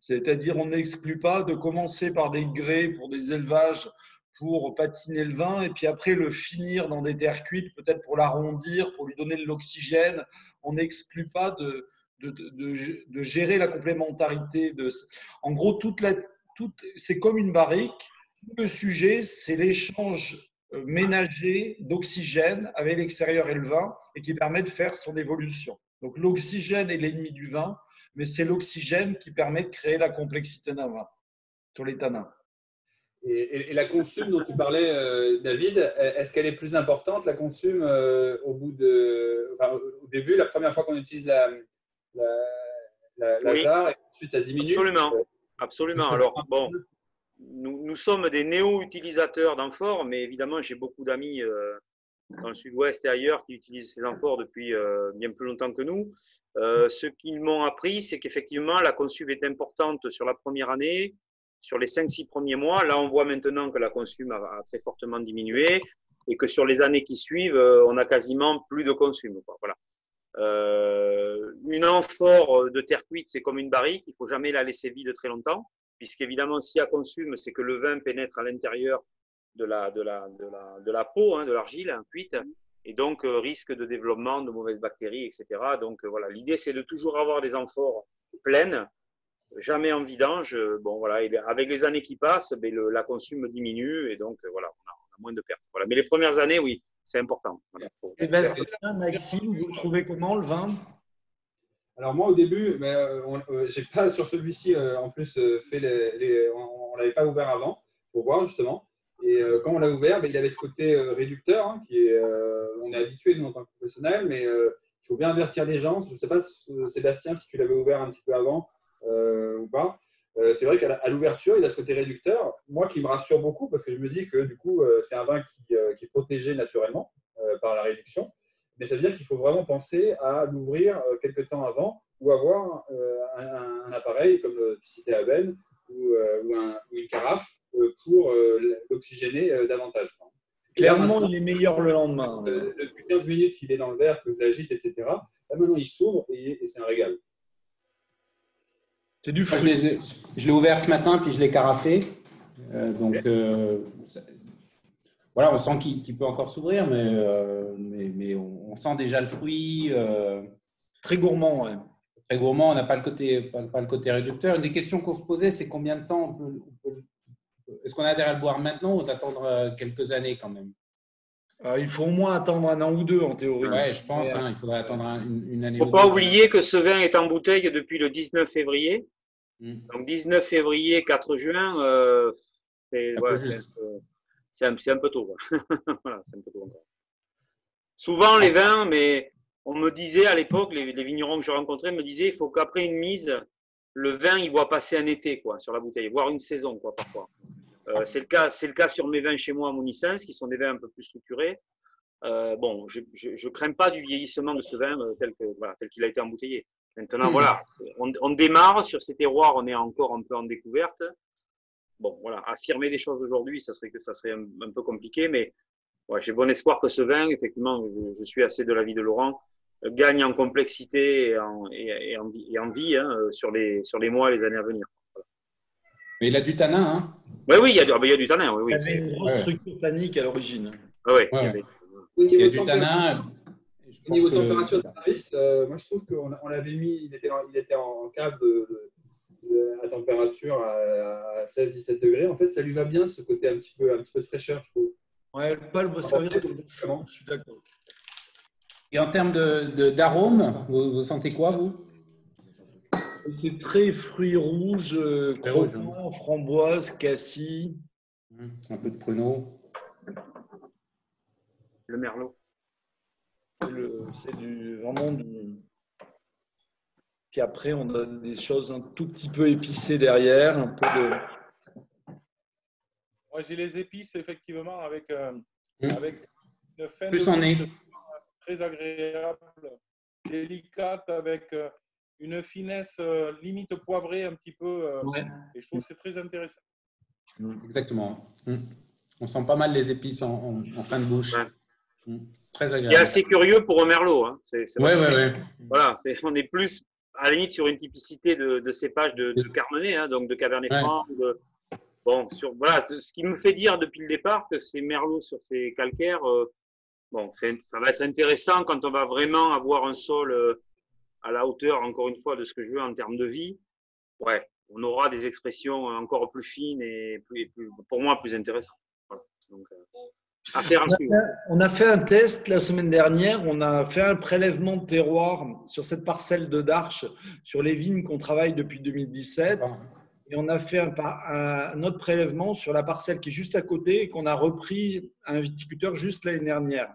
C'est-à-dire, on n'exclut pas de commencer par des grès pour des élevages pour patiner le vin et puis après le finir dans des terres cuites, peut-être pour l'arrondir, pour lui donner de l'oxygène. On n'exclut pas de gérer la complémentarité. En gros, c'est comme une barrique. Le sujet, c'est l'échange ménager d'oxygène avec l'extérieur et le vin et qui permet de faire son évolution. Donc l'oxygène est l'ennemi du vin, mais c'est l'oxygène qui permet de créer la complexité d'un vin sur les tanins. Et la consume dont tu parlais, David, est-ce qu'elle est plus importante, la consume, au début, la première fois qu'on utilise la oui. jarre, et ensuite ça diminue? Absolument. Alors, bon, nous sommes des néo-utilisateurs d'amphores, mais évidemment, j'ai beaucoup d'amis dans le sud-ouest et ailleurs qui utilisent ces amphores depuis bien plus longtemps que nous. Ce qu'ils m'ont appris, c'est qu'effectivement, la consume est importante sur la première année, sur les 5-6 premiers mois. Là, on voit maintenant que la consume a très fortement diminué et que sur les années qui suivent, on a quasiment plus de consume. Voilà. Une amphore de terre cuite, c'est comme une barrique, il ne faut jamais la laisser vide très longtemps, puisqu'évidemment, s'il y a consume, c'est que le vin pénètre à l'intérieur de la peau, hein, de l'argile cuite, et donc risque de développement de mauvaises bactéries, etc. Donc voilà, l'idée, c'est de toujours avoir des amphores pleines jamais en vidange. Bon, voilà, et avec les années qui passent, la consomme diminue et donc voilà, on a moins de pertes. Voilà. Mais les premières années, oui, c'est important. Voilà. Et Bastien, Maxime, vous le trouvez comment le vin? Alors moi au début, mais j'ai pas sur celui-ci en plus fait on l'avait pas ouvert avant pour voir justement. Et quand on l'a ouvert, il avait ce côté réducteur hein, qui est, on est habitué nous en tant que professionnel, mais il faut bien avertir les gens. Je ne sais pas Sébastien si tu l'avais ouvert un petit peu avant ou pas. C'est vrai qu'à l'ouverture, il a ce côté réducteur. Moi qui me rassure beaucoup parce que je me dis que du coup c'est un vin qui est protégé naturellement par la réduction. Mais ça veut dire qu'il faut vraiment penser à l'ouvrir quelques temps avant ou avoir un appareil comme tu citais à veine ou une carafe pour l'oxygéner davantage. Clairement, il est meilleur le lendemain. Depuis 15 minutes qu'il est dans le verre, que je l'agite, etc. Là, maintenant, il s'ouvre et c'est un régal. C'est du fou. Je l'ai ouvert ce matin, puis je l'ai carafé. Voilà, on sent qu'il peut encore s'ouvrir, mais on sent déjà le fruit. Très gourmand, ouais. Très gourmand, on n'a pas le côté réducteur. Une des questions qu'on se posait, c'est combien de temps est-ce qu'on a intérêt à le boire maintenant ou d'attendre quelques années quand même? Il faut au moins attendre un an ou deux en théorie. Oui, je pense. Il faudrait attendre une année. Il ne faut pas oublier que ce vin est en bouteille depuis le 19 février. Donc 19 février, 4 juin, c'est un peu tôt. Voilà, c'est un peu tôt encore. Souvent, les vins, mais on me disait à l'époque, les vignerons que je rencontrais me disaient il faut qu'après une mise, le vin, il voit passer un été quoi, sur la bouteille, voire une saison quoi, parfois. C'est le cas sur mes vins chez moi à Mounissens, qui sont des vins un peu plus structurés. Bon, je crains pas du vieillissement de ce vin tel qu'il a été embouteillé. Maintenant, voilà, on démarre sur ces terroirs, on est encore un peu en découverte. Bon, voilà, affirmer des choses aujourd'hui, ça serait un peu compliqué, mais ouais, j'ai bon espoir que ce vin, effectivement, je suis assez de l'avis de Laurent, gagne en complexité et en vie hein, sur les mois et les années à venir. Voilà. Mais il a du tanin, hein? Oui, il y a du tanin. Oui, il y avait une grosse structure tannique à l'origine. Il y a du tanin. Au niveau température de service, moi je trouve qu'on l'avait mis, il était en cave à température à 16-17 degrés. En fait, ça lui va bien ce côté un petit peu de fraîcheur, je trouve. Ouais, pas le servir je suis d'accord. Et en termes d'arôme, vous sentez quoi, vous? C'est très fruits rouges, croquants, framboise, cassis. Un peu de pruneau. Le merlot. C'est vraiment du. Puis après, on a des choses un tout petit peu épicées derrière, un peu de. Moi, j'ai les épices, effectivement, avec une fin plus de en nez. Très agréable, délicate, avec une finesse limite poivrée un petit peu. Et je trouve que c'est très intéressant. Exactement. On sent pas mal les épices en fin de bouche. Ouais. Très agréable. Ce qui est assez curieux pour un merlot. Hein. Ouais. Voilà, on est plus à la limite sur une typicité de cépage de Carmenet, hein, donc de Cabernet Franc. Bon, voilà, ce qui me fait dire depuis le départ que ces merlots sur ces calcaires, ça va être intéressant quand on va vraiment avoir un sol à la hauteur, encore une fois, de ce que je veux en termes de vie. Ouais, on aura des expressions encore plus fines et pour moi, plus intéressantes. Voilà. Donc, on a fait un test la semaine dernière. On a fait un prélèvement de terroir sur cette parcelle de Darche, sur les vignes qu'on travaille depuis 2017. Et on a fait un autre prélèvement sur la parcelle qui est juste à côté et qu'on a repris à un viticulteur juste l'année dernière.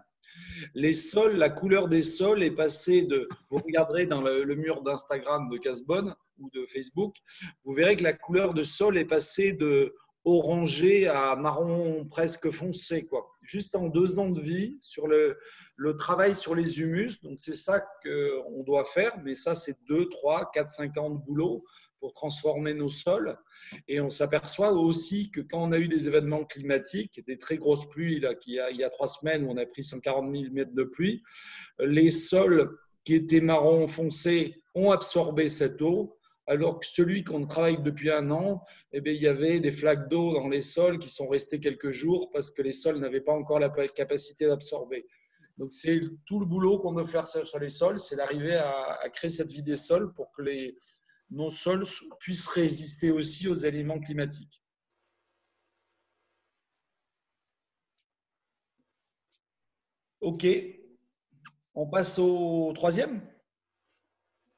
Les sols, la couleur des sols est passée de… Vous regarderez dans le mur d'Instagram de Casbonne ou de Facebook, vous verrez que la couleur de sol est passée de orangé à marron presque foncé, quoi. Juste en 2 ans de vie sur le travail sur les humus. Donc, c'est ça qu'on doit faire. Mais ça, c'est 2, 3, 4, 5 ans de boulot pour transformer nos sols. Et on s'aperçoit aussi que quand on a eu des événements climatiques, des très grosses pluies, là, il y a 3 semaines où on a pris 140 mm de pluie, les sols qui étaient marron foncé ont absorbé cette eau, alors que celui qu'on travaille depuis 1 an, eh bien, il y avait des flaques d'eau dans les sols qui sont restées quelques jours parce que les sols n'avaient pas encore la capacité d'absorber. Donc, c'est tout le boulot qu'on doit faire sur les sols, c'est d'arriver à créer cette vie des sols pour que nos sols puissent résister aussi aux éléments climatiques. OK. On passe au troisième.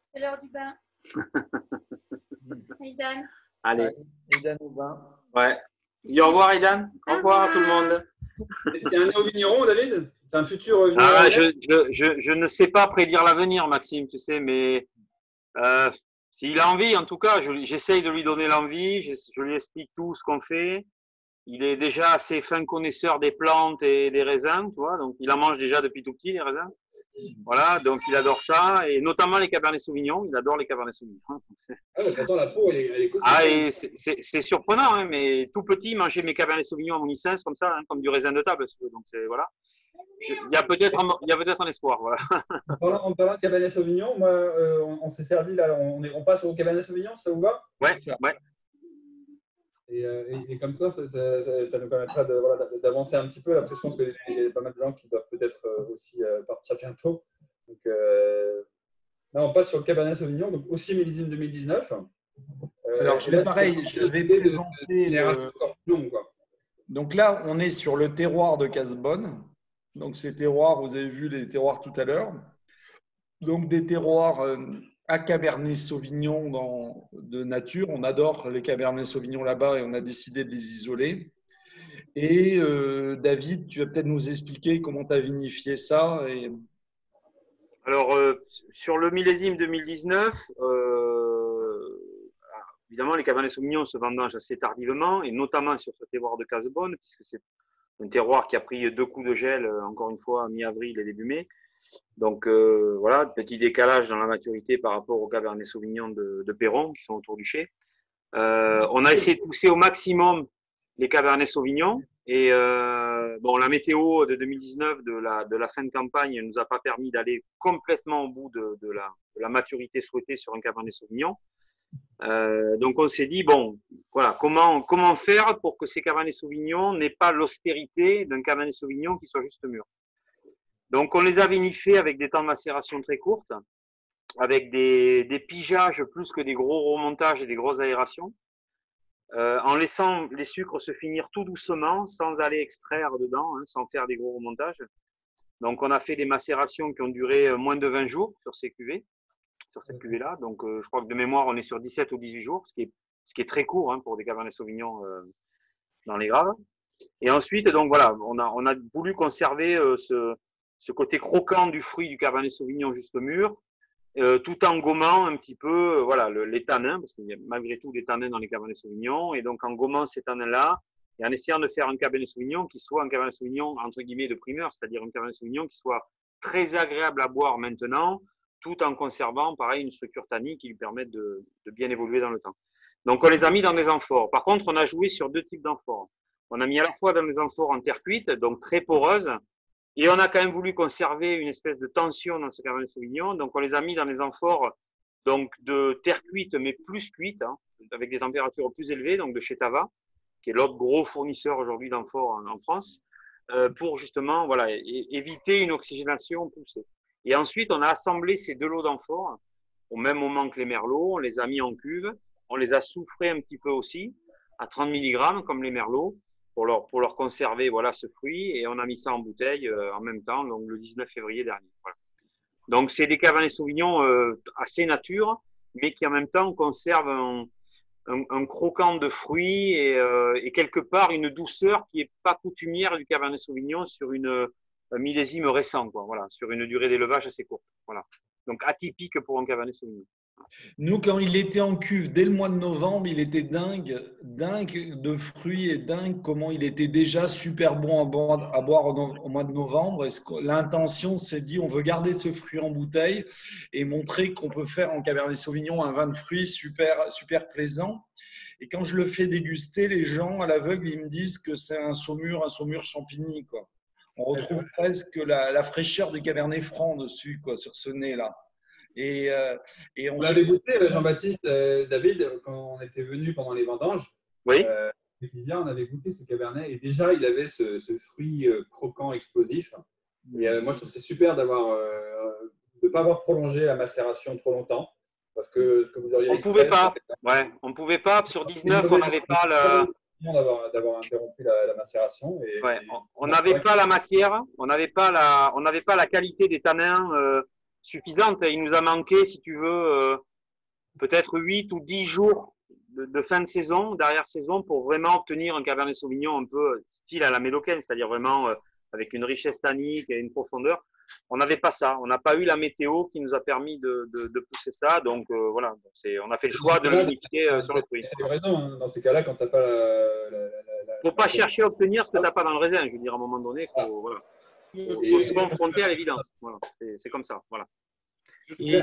C'est l'heure du bain. Aidan. Allez. Ouais, Aidan au bain. Ouais. Dis au revoir, Aidan. Au revoir à tout le monde. C'est un néo-vigneron, David? C'est un futur vigneron? Ah, je ne sais pas prédire l'avenir, Maxime, tu sais, mais s'il a envie, en tout cas, j'essaye de lui donner l'envie, je lui explique tout ce qu'on fait. Il est déjà assez fin connaisseur des plantes et des raisins, tu vois, donc il en mange déjà depuis tout petit, les raisins. Voilà, donc il adore ça, et notamment les Cabernet Sauvignon, il adore les Cabernet Sauvignon. Ah, mais pourtant, la peau, elle est cosmique. Ah, et c'est surprenant, hein, mais tout petit, manger mes Cabernet Sauvignon à mon licence, comme ça, hein, comme du raisin de table, donc voilà. Il y a peut-être un espoir, voilà. En parlant de Cabernet Sauvignon, moi, on s'est servi, là, on passe au Cabernet Sauvignon, ça vous va? Ouais, ouais. Et comme ça nous permettra d'avancer un petit peu, là, parce que je pense qu'il y a pas mal de gens qui doivent peut-être aussi partir bientôt. Donc, là, on passe sur le Cabernet Sauvignon, donc aussi millésime 2019. Alors, je vais présenter Donc là, on est sur le terroir de Casbonne. Donc, ces terroirs, vous avez vu les terroirs tout à l'heure. Donc, des terroirs à Cabernet Sauvignon de nature. On adore les Cabernet Sauvignon là-bas et on a décidé de les isoler. Et David, tu vas peut-être nous expliquer comment tu as vinifié ça. Alors, sur le millésime 2019, évidemment, les Cabernet Sauvignon se vendangent assez tardivement, et notamment sur ce terroir de Casbonne, puisque c'est un terroir qui a pris 2 coups de gel, encore une fois, mi-avril et début mai. Donc, voilà, petit décalage dans la maturité par rapport aux Cabernet Sauvignon de Péron, qui sont autour du chai. On a essayé de pousser au maximum les Cabernet Sauvignon, et bon, la météo de 2019, de la fin de campagne, ne nous a pas permis d'aller complètement au bout de la maturité souhaitée sur un Cabernet Sauvignon. Donc on s'est dit, bon, voilà, comment faire pour que ces Cabernet Sauvignon n'aient pas l'austérité d'un Cabernet Sauvignon qui soit juste mûr. Donc on les a vinifiés avec des temps de macération très courtes, avec des pigeages plus que des gros remontages et des grosses aérations, en laissant les sucres se finir tout doucement, sans aller extraire dedans, hein, sans faire des gros remontages. Donc on a fait des macérations qui ont duré moins de 20 jours sur ces cuvées. Sur cette cuvée-là. Donc, je crois que de mémoire, on est sur 17 ou 18 jours, ce qui est très court hein, pour des Cabernet Sauvignon dans les graves. Et ensuite, donc voilà, on a voulu conserver ce côté croquant du fruit du Cabernet Sauvignon juste mûr, tout en gommant un petit peu voilà, les tanins, parce qu'il y a malgré tout des tanins dans les Cabernet Sauvignon, et donc en gommant ces tanins-là, et en essayant de faire un Cabernet Sauvignon qui soit un Cabernet Sauvignon entre guillemets de primeur, c'est-à-dire un Cabernet Sauvignon qui soit très agréable à boire maintenant, tout en conservant, pareil, une structure tannique qui lui permette de bien évoluer dans le temps. Donc, on les a mis dans des amphores. Par contre, on a joué sur 2 types d'amphores. On a mis à la fois dans des amphores en terre cuite, donc très poreuses, et on a quand même voulu conserver une espèce de tension dans ce Cabernet Sauvignon. Donc, on les a mis dans des amphores donc, de terre cuite, mais plus cuite, hein, avec des températures plus élevées, donc de chez Tava, qui est l'autre gros fournisseur aujourd'hui d'amphores en France, pour justement voilà, éviter une oxygénation poussée. Et ensuite, on a assemblé ces 2 lots d'amphores au même moment que les merlots. On les a mis en cuve. On les a soufrés un petit peu aussi, à 30 mg, comme les merlots, pour leur conserver voilà, ce fruit. Et on a mis ça en bouteille en même temps, donc le 19 février dernier. Voilà. Donc, c'est des Cabernet Sauvignon assez nature, mais qui en même temps conservent un croquant de fruits et quelque part une douceur qui n'est pas coutumière du Cabernet Sauvignon sur un millésime récent, quoi, voilà, sur une durée d'élevage assez courte. Voilà. Donc atypique pour un Cabernet Sauvignon. Nous, quand il était en cuve, dès le mois de novembre, il était dingue de fruits et dingue comment il était déjà super bon à boire au mois de novembre. L'intention, c'est dit, on veut garder ce fruit en bouteille et montrer qu'on peut faire en Cabernet Sauvignon un vin de fruits super, super plaisant. Et quand je le fais déguster, les gens à l'aveugle, ils me disent que c'est un saumur champigny, quoi. On retrouve presque la fraîcheur du Cabernet Franc dessus, quoi, sur ce nez-là. Et on l'avait goûté, Jean-Baptiste, David, quand on était venu pendant les vendanges. Oui. On avait goûté ce Cabernet et déjà, il avait ce fruit croquant, explosif. Et moi, je trouve que c'est super de ne pas avoir prolongé la macération trop longtemps. Parce que vous auriez On ne pouvait pas. Ouais, on ne pouvait pas. Sur 19, on n'avait pas d'avoir interrompu la macération. Ouais, on n'avait pas la matière, on n'avait pas la qualité des tanins suffisante. Il nous a manqué, si tu veux, peut-être 8 ou 10 jours de fin de saison, d'arrière-saison, pour vraiment obtenir un Cabernet Sauvignon un peu style à la médocaine, c'est-à-dire vraiment avec une richesse tannique et une profondeur. On n'avait pas ça. On n'a pas eu la météo qui nous a permis de pousser ça. Donc voilà, on a fait le choix de l'unifier sur le fruit. Tu as raison, hein. Dans ces cas-là, quand tu n'as pas Il ne faut pas chercher à obtenir ce que tu n'as pas dans le raisin. Je veux dire, à un moment donné, il faut, voilà. Faut se confronter à l'évidence. Voilà. C'est comme ça. Voilà. Et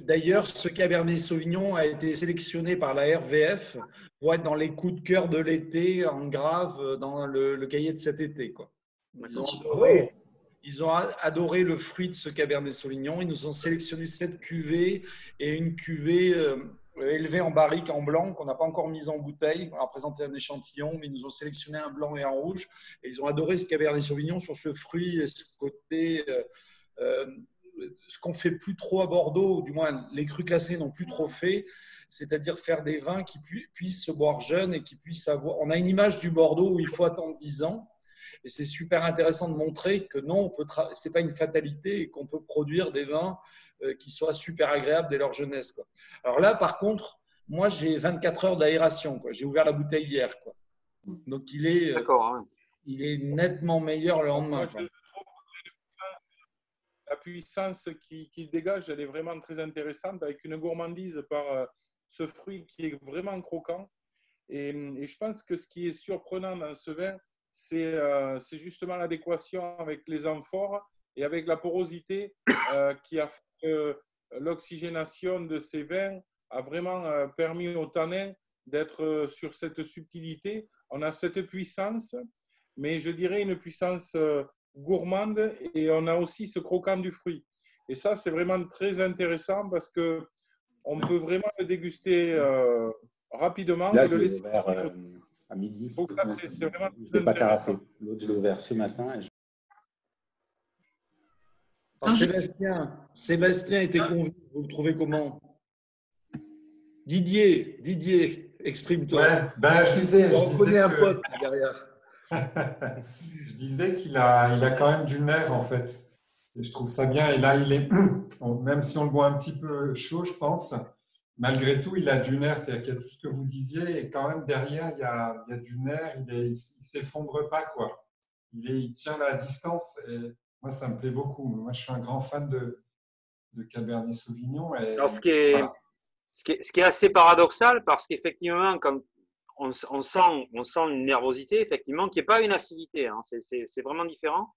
d'ailleurs, ce Cabernet Sauvignon a été sélectionné par la RVF pour être dans les coups de cœur de l'été en grave dans le cahier de cet été, quoi. Ils ont adoré le fruit de ce Cabernet Sauvignon. Ils nous ont sélectionné 7 cuvées et une cuvée élevée en barrique en blanc qu'on n'a pas encore mise en bouteille. On a présenté un échantillon, mais ils nous ont sélectionné un blanc et un rouge. Et ils ont adoré ce Cabernet Sauvignon sur ce fruit et ce côté… ce qu'on fait plus trop à Bordeaux, ou du moins les crus classés n'ont plus trop fait, c'est-à-dire faire des vins qui puissent se boire jeunes et qui puissent avoir… On a une image du Bordeaux où il faut attendre 10 ans. Et c'est super intéressant de montrer que non, ce n'est pas une fatalité et qu'on peut produire des vins qui soient super agréables dès leur jeunesse, quoi. Alors là, par contre, moi, j'ai 24 heures d'aération, quoi. J'ai ouvert la bouteille hier, quoi. Donc, il est nettement meilleur le lendemain. La puissance qu'il dégage, elle est vraiment très intéressante, avec une gourmandise par ce fruit qui est vraiment croquant. Et je pense que ce qui est surprenant dans ce vin, c'est justement l'adéquation avec les amphores et avec la porosité qui a fait que l'oxygénation de ces vins a vraiment permis aux tanins d'être sur cette subtilité. On a cette puissance, mais je dirais une puissance gourmande, et on a aussi ce croquant du fruit. Et ça, c'est vraiment très intéressant parce qu'on peut vraiment le déguster rapidement. Là, et je le l'ai laisser ouvert à midi. Donc là, c'est vraiment je l'ai pas carafé. L'autre, je l'ai ouvert ce matin. Alors, Sébastien était convié. Vous le trouvez comment? Didier, exprime-toi. Ouais, ben, je disais un pote derrière. Je disais qu'il a quand même du nerf, en fait. Et je trouve ça bien. Et là, il est, même si on le boit un petit peu chaud, je pense, malgré tout, il a du nerf. C'est-à-dire qu'il y a tout ce que vous disiez, et quand même derrière, il y a du nerf. Il ne s'effondre pas, quoi. Il tient la distance. Et moi, ça me plaît beaucoup. Moi, je suis un grand fan de Cabernet Sauvignon. Et, alors, ce qui est assez paradoxal, parce qu'effectivement, comme on sent une nervosité, effectivement, qui n'est pas une acidité, hein. C'est vraiment différent.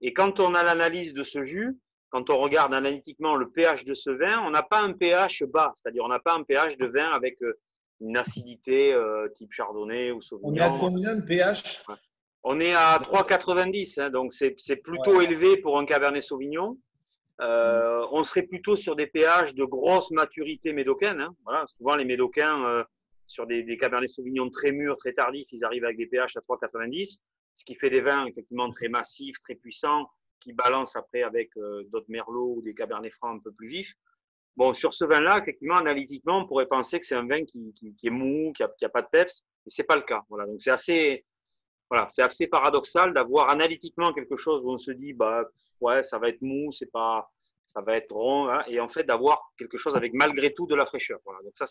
Et quand on a l'analyse de ce jus, quand on regarde analytiquement le pH de ce vin, on n'a pas un pH bas, c'est-à-dire on n'a pas un pH de vin avec une acidité type chardonnay ou sauvignon. On est à combien de pH? On est à 3,90, hein, donc c'est plutôt élevé pour un Cabernet Sauvignon. On serait plutôt sur des pH de grosse maturité médocaine, hein. Voilà, souvent les médocains, sur des Cabernet Sauvignon très mûrs, très tardifs, ils arrivent avec des pH à 3,90, ce qui fait des vins effectivement très massifs, très puissants, qui balancent après avec d'autres merlots ou des Cabernet francs un peu plus vifs. Bon, sur ce vin-là, effectivement, analytiquement, on pourrait penser que c'est un vin qui est mou, qui a pas de peps, mais c'est pas le cas. Voilà, donc c'est assez paradoxal d'avoir analytiquement quelque chose où on se dit, bah ouais, ça va être mou, ça va être rond, hein, et en fait d'avoir quelque chose avec malgré tout de la fraîcheur. Voilà, donc ça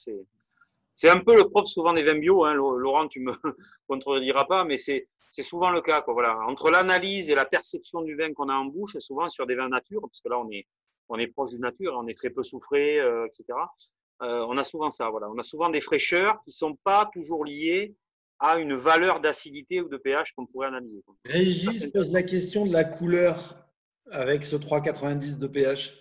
c'est un peu le propre souvent des vins bio, hein. Laurent, tu me contrediras pas, mais c'est souvent le cas, quoi. Voilà. Entre l'analyse et la perception du vin qu'on a en bouche, souvent sur des vins nature, parce que là on est proche du nature, on est très peu soufré, etc. On a souvent ça, voilà. On a souvent des fraîcheurs qui ne sont pas toujours liées à une valeur d'acidité ou de pH qu'on pourrait analyser, quoi. Régis pose la question de la couleur avec ce 3,90 de pH.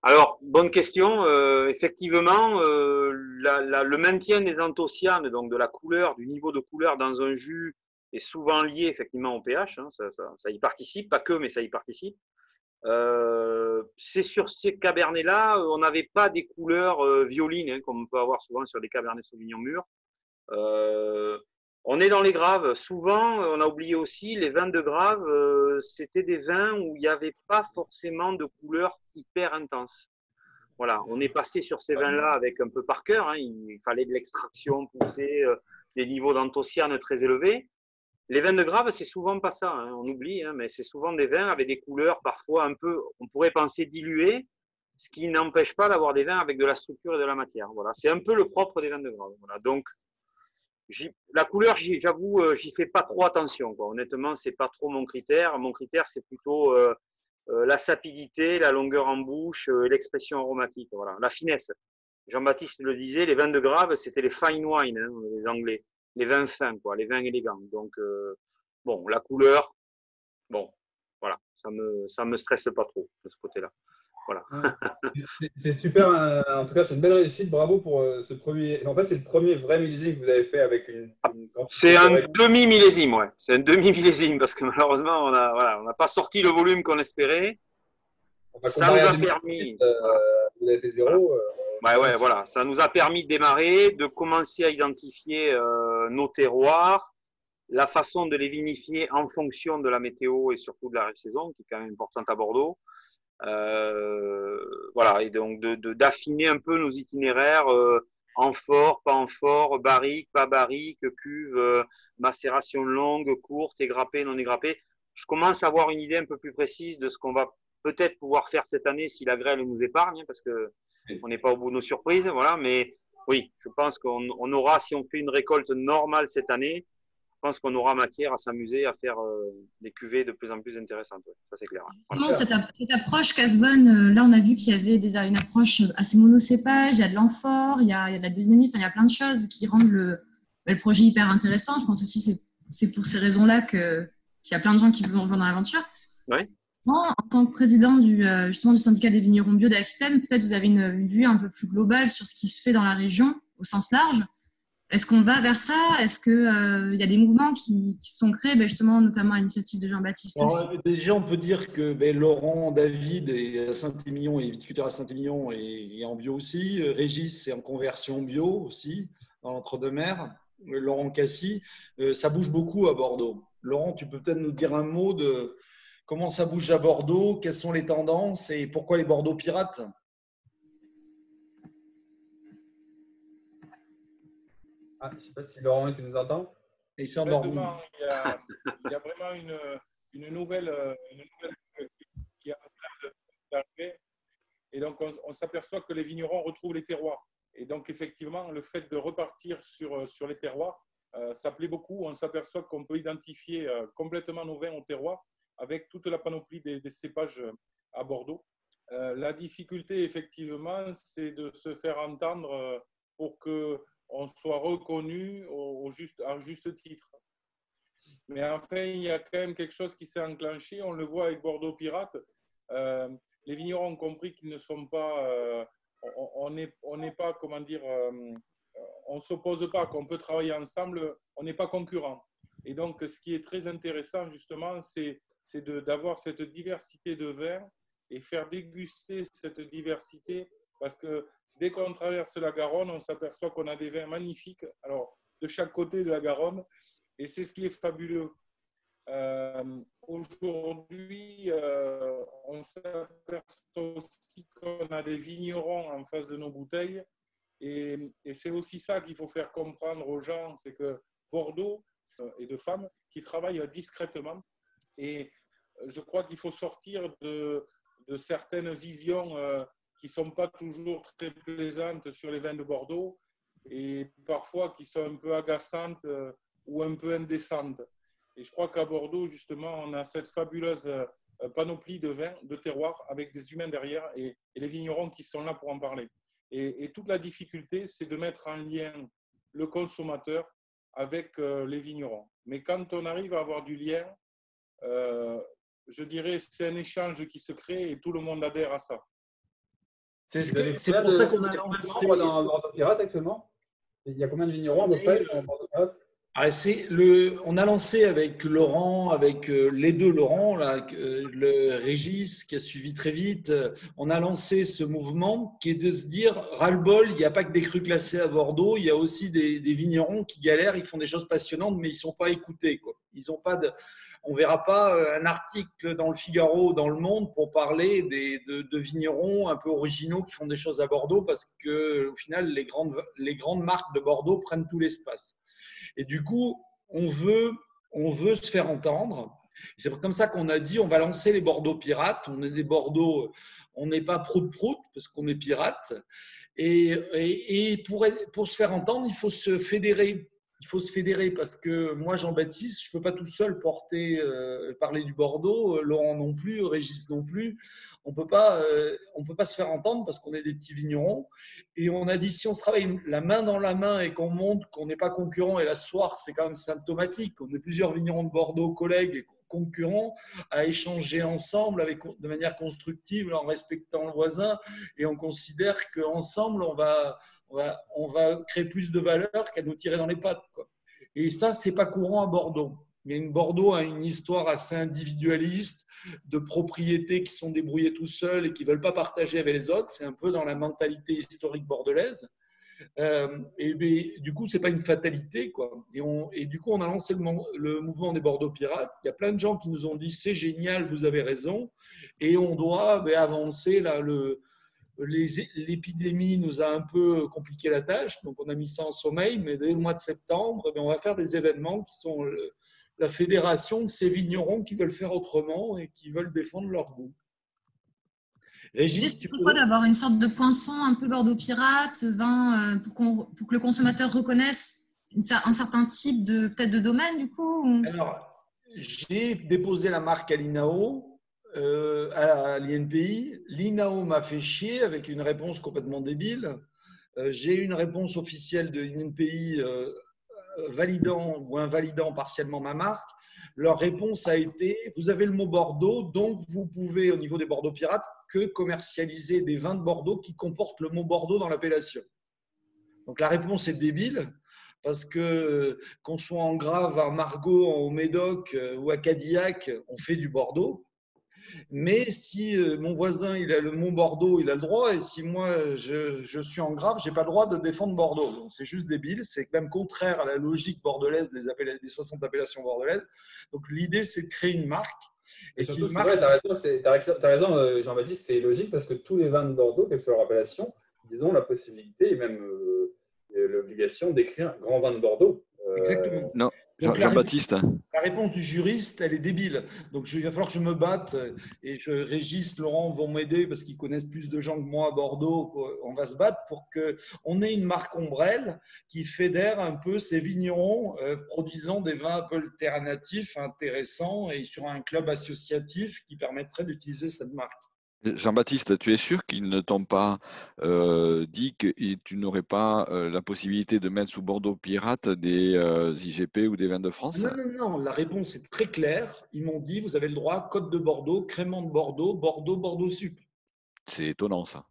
Alors, bonne question. Effectivement, le maintien des anthocyanes, donc de la couleur, du niveau de couleur dans un jus, est souvent lié effectivement au pH. Hein, ça y participe, pas que, mais ça y participe. C'est sur ces cabernets-là, on n'avait pas des couleurs violines, hein, comme on peut avoir souvent sur des cabernets Sauvignon mûrs. On est dans les graves. Souvent, on a oublié aussi, les vins de grave, c'était des vins où il n'y avait pas forcément de couleur hyper intense. Voilà, on est passé sur ces vins-là avec un peu par cœur. Hein. Il fallait de l'extraction poussée, des niveaux d'anthocyanes très élevés. Les vins de Grave, c'est souvent pas ça. Hein. On oublie, hein, mais c'est souvent des vins avec des couleurs parfois un peu, on pourrait penser diluées, ce qui n'empêche pas d'avoir des vins avec de la structure et de la matière. Voilà, c'est un peu le propre des vins de Grave. Voilà. Donc, la couleur, j'avoue, j'y fais pas trop attention. Quoi. Honnêtement, c'est pas trop mon critère. Mon critère, c'est plutôt la sapidité, la longueur en bouche et l'expression aromatique. Voilà, la finesse. Jean-Baptiste le disait, les vins de Grave, c'était les fine wine, hein, les Anglais, les vins fins, quoi, les vins élégants. Donc, bon, la couleur, bon, voilà, ça me stresse pas trop de ce côté-là. Voilà. C'est super, en tout cas, c'est une belle réussite. Bravo pour ce premier. En fait, c'est le premier vrai millésime que vous avez fait avec une c'est un demi-millésime, ouais. C'est un demi-millésime parce que malheureusement, on n'a pas sorti le volume qu'on espérait. Enfin, ça nous a permis. Vous avez fait 0. Ouais, voilà. Ça nous a permis de démarrer, de commencer à identifier nos terroirs, la façon de les vinifier en fonction de la météo et surtout de la saison, qui est quand même importante à Bordeaux. Voilà, et donc d'affiner un peu nos itinéraires en fort, pas en fort, barrique, pas barrique, cuve, macération longue, courte, égrappée, non égrappée. Je commence à avoir une idée un peu plus précise de ce qu'on va peut-être pouvoir faire cette année si la grêle nous épargne, parce que on n'est pas au bout de nos surprises, voilà. Mais oui, je pense qu'on aura, si on fait une récolte normale cette année, je pense qu'on aura matière à s'amuser à faire des cuvées de plus en plus intéressantes. Ouais, ça, c'est clair. Voilà. Cette approche Casbonne, là, on a vu qu'il y avait une approche assez monocépage, il y a de l'amphore, il y a de la biodynamie, il y a plein de choses qui rendent le projet hyper intéressant. Je pense aussi que c'est pour ces raisons-là qu'il y a plein de gens qui vous ont dans l'aventure. Oui. Moi, en tant que président justement du syndicat des vignerons bio d'Aquitaine, peut-être vous avez une vue un peu plus globale sur ce qui se fait dans la région au sens large. Est-ce qu'on va vers ça? Est-ce qu'il y a des mouvements qui sont créés, justement, notamment à l'initiative de Jean-Baptiste? Déjà, on peut dire que Laurent David est à Saint-Émilion, est viticulteur à Saint-Émilion et en bio aussi. Régis est en conversion bio aussi, dans l'entre-deux-mers. Laurent Cassis, ça bouge beaucoup à Bordeaux. Laurent, tu peux peut-être nous dire un mot de comment ça bouge à Bordeaux, quelles sont les tendances et pourquoi les Bordeaux pirates? Je ne sais pas si Laurent, tu nous entends. Il s'est endormi. Il y a vraiment une nouvelle qui est en train d'arriver. Et donc, on s'aperçoit que les vignerons retrouvent les terroirs. Et donc, effectivement, le fait de repartir sur les terroirs, ça plaît beaucoup. On s'aperçoit qu'on peut identifier complètement nos vins au terroir avec toute la panoplie des cépages à Bordeaux. La difficulté, effectivement, c'est de se faire entendre pour qu'on soit reconnu à juste titre. Mais enfin, il y a quand même quelque chose qui s'est enclenché. On le voit avec Bordeaux Pirates. Les vignerons ont compris qu'ils ne sont pas... on n'est pas, comment dire... on ne s'oppose pas, qu'on peut travailler ensemble. On n'est pas concurrents. Et donc, ce qui est très intéressant, justement, c'est d'avoir cette diversité de vins et faire déguster cette diversité, parce que dès qu'on traverse la Garonne, on s'aperçoit qu'on a des vins magnifiques, alors de chaque côté de la Garonne, et c'est ce qui est fabuleux. Aujourd'hui, on s'aperçoit aussi qu'on a des vignerons en face de nos bouteilles, et c'est aussi ça qu'il faut faire comprendre aux gens, c'est que Bordeaux est de femmes qui travaillent discrètement, et je crois qu'il faut sortir de certaines visions qui ne sont pas toujours très plaisantes sur les vins de Bordeaux et parfois qui sont un peu agaçantes ou un peu indécentes. Et je crois qu'à Bordeaux, justement, on a cette fabuleuse panoplie de vins, de terroirs avec des humains derrière et les vignerons qui sont là pour en parler. Et toute la difficulté, c'est de mettre en lien le consommateur avec les vignerons. Mais quand on arrive à avoir du lien, je dirais c'est un échange qui se crée et tout le monde adhère à ça. C'est pour ça qu'on a lancé dans Bordeaux Pirate actuellement. Il y a combien de vignerons à peu près dans Bordeaux Pirate? On a lancé avec Laurent, avec les deux Laurent, là, le Régis qui a suivi très vite. On a lancé ce mouvement qui est de se dire ras-le-bol, il n'y a pas que des crus classés à Bordeaux, il y a aussi des vignerons qui galèrent, ils font des choses passionnantes, mais ils ne sont pas écoutés, quoi. Ils ont pas de... on ne verra pas un article dans le Figaro ou dans le Monde pour parler de vignerons un peu originaux qui font des choses à Bordeaux parce qu'au final, les grandes marques de Bordeaux prennent tout l'espace. Et du coup, on veut se faire entendre. C'est comme ça qu'on a dit on va lancer les Bordeaux pirates. On est des Bordeaux, on n'est pas prout-prout parce qu'on est pirates. Et pour se faire entendre, il faut se fédérer. Il faut se fédérer parce que moi, Jean-Baptiste, je ne peux pas tout seul parler du Bordeaux, Laurent non plus, Régis non plus. On ne peut pas se faire entendre parce qu'on est des petits vignerons. Et on a dit, si on se travaille la main dans la main et qu'on montre qu'on n'est pas concurrents, et là, ce soir, c'est quand même symptomatique. On est plusieurs vignerons de Bordeaux, collègues et concurrents, à échanger ensemble de manière constructive en respectant le voisin. Et on considère qu'ensemble, on va créer plus de valeur qu'à nous tirer dans les pattes, quoi. Et ça, ce n'est pas courant à Bordeaux. Bordeaux a une histoire assez individualiste, de propriétés qui sont débrouillées tout seuls et qui ne veulent pas partager avec les autres. C'est un peu dans la mentalité historique bordelaise. Du coup, ce n'est pas une fatalité, quoi. Et du coup, on a lancé le mouvement des Bordeaux Pirates. Il y a plein de gens qui nous ont dit « c'est génial, vous avez raison ». Et on doit avancer là, l'épidémie nous a un peu compliqué la tâche, donc on a mis ça en sommeil, mais dès le mois de septembre, on va faire des événements qui sont la fédération de ces vignerons qui veulent faire autrement et qui veulent défendre leur goût. Régis, tu peux d'avoir une sorte de poinçon un peu Bordeaux pirate, vin, pour que le consommateur reconnaisse un certain type peut-être de domaine du coup ou... Alors, j'ai déposé la marque à l'INAO, à l'INPI. L'INAO m'a fait chier avec une réponse complètement débile. J'ai eu une réponse officielle de l'INPI validant ou invalidant partiellement ma marque. Leur réponse a été « vous avez le mot Bordeaux, donc vous pouvez, au niveau des Bordeaux pirates, que commercialiser des vins de Bordeaux qui comportent le mot Bordeaux dans l'appellation ». Donc la réponse est débile, parce que qu'on soit en Grave, à Margaux, au Médoc ou à Cadillac, on fait du Bordeaux. Mais si mon voisin il a le mot Bordeaux, il a le droit, et si moi je suis en Grave, je n'ai pas le droit de défendre Bordeaux. Donc c'est juste débile, c'est même contraire à la logique bordelaise des 60 appellations bordelaises. Donc l'idée, c'est de créer une marque. Et surtout, c'est vrai, tu as raison, Jean-Baptiste, c'est logique parce que tous les vins de Bordeaux, quelle que soit leur appellation, ils ont la possibilité et même l'obligation d'écrire grand vin de Bordeaux. Exactement. Non. Jean-Baptiste. La réponse du juriste, elle est débile. Donc, il va falloir que je me batte. Et Régis, Laurent vont m'aider parce qu'ils connaissent plus de gens que moi à Bordeaux. On va se battre pour qu'on ait une marque ombrelle qui fédère un peu ces vignerons produisant des vins un peu alternatifs, intéressants et sur un club associatif qui permettrait d'utiliser cette marque. Jean-Baptiste, tu es sûr qu'ils ne t'ont pas dit que tu n'aurais pas la possibilité de mettre sous Bordeaux Pirate des IGP ou des vins de France? Non, la réponse est très claire. Ils m'ont dit, vous avez le droit, Côte de Bordeaux, Crémant de Bordeaux, Bordeaux, Bordeaux Sup. C'est étonnant, ça.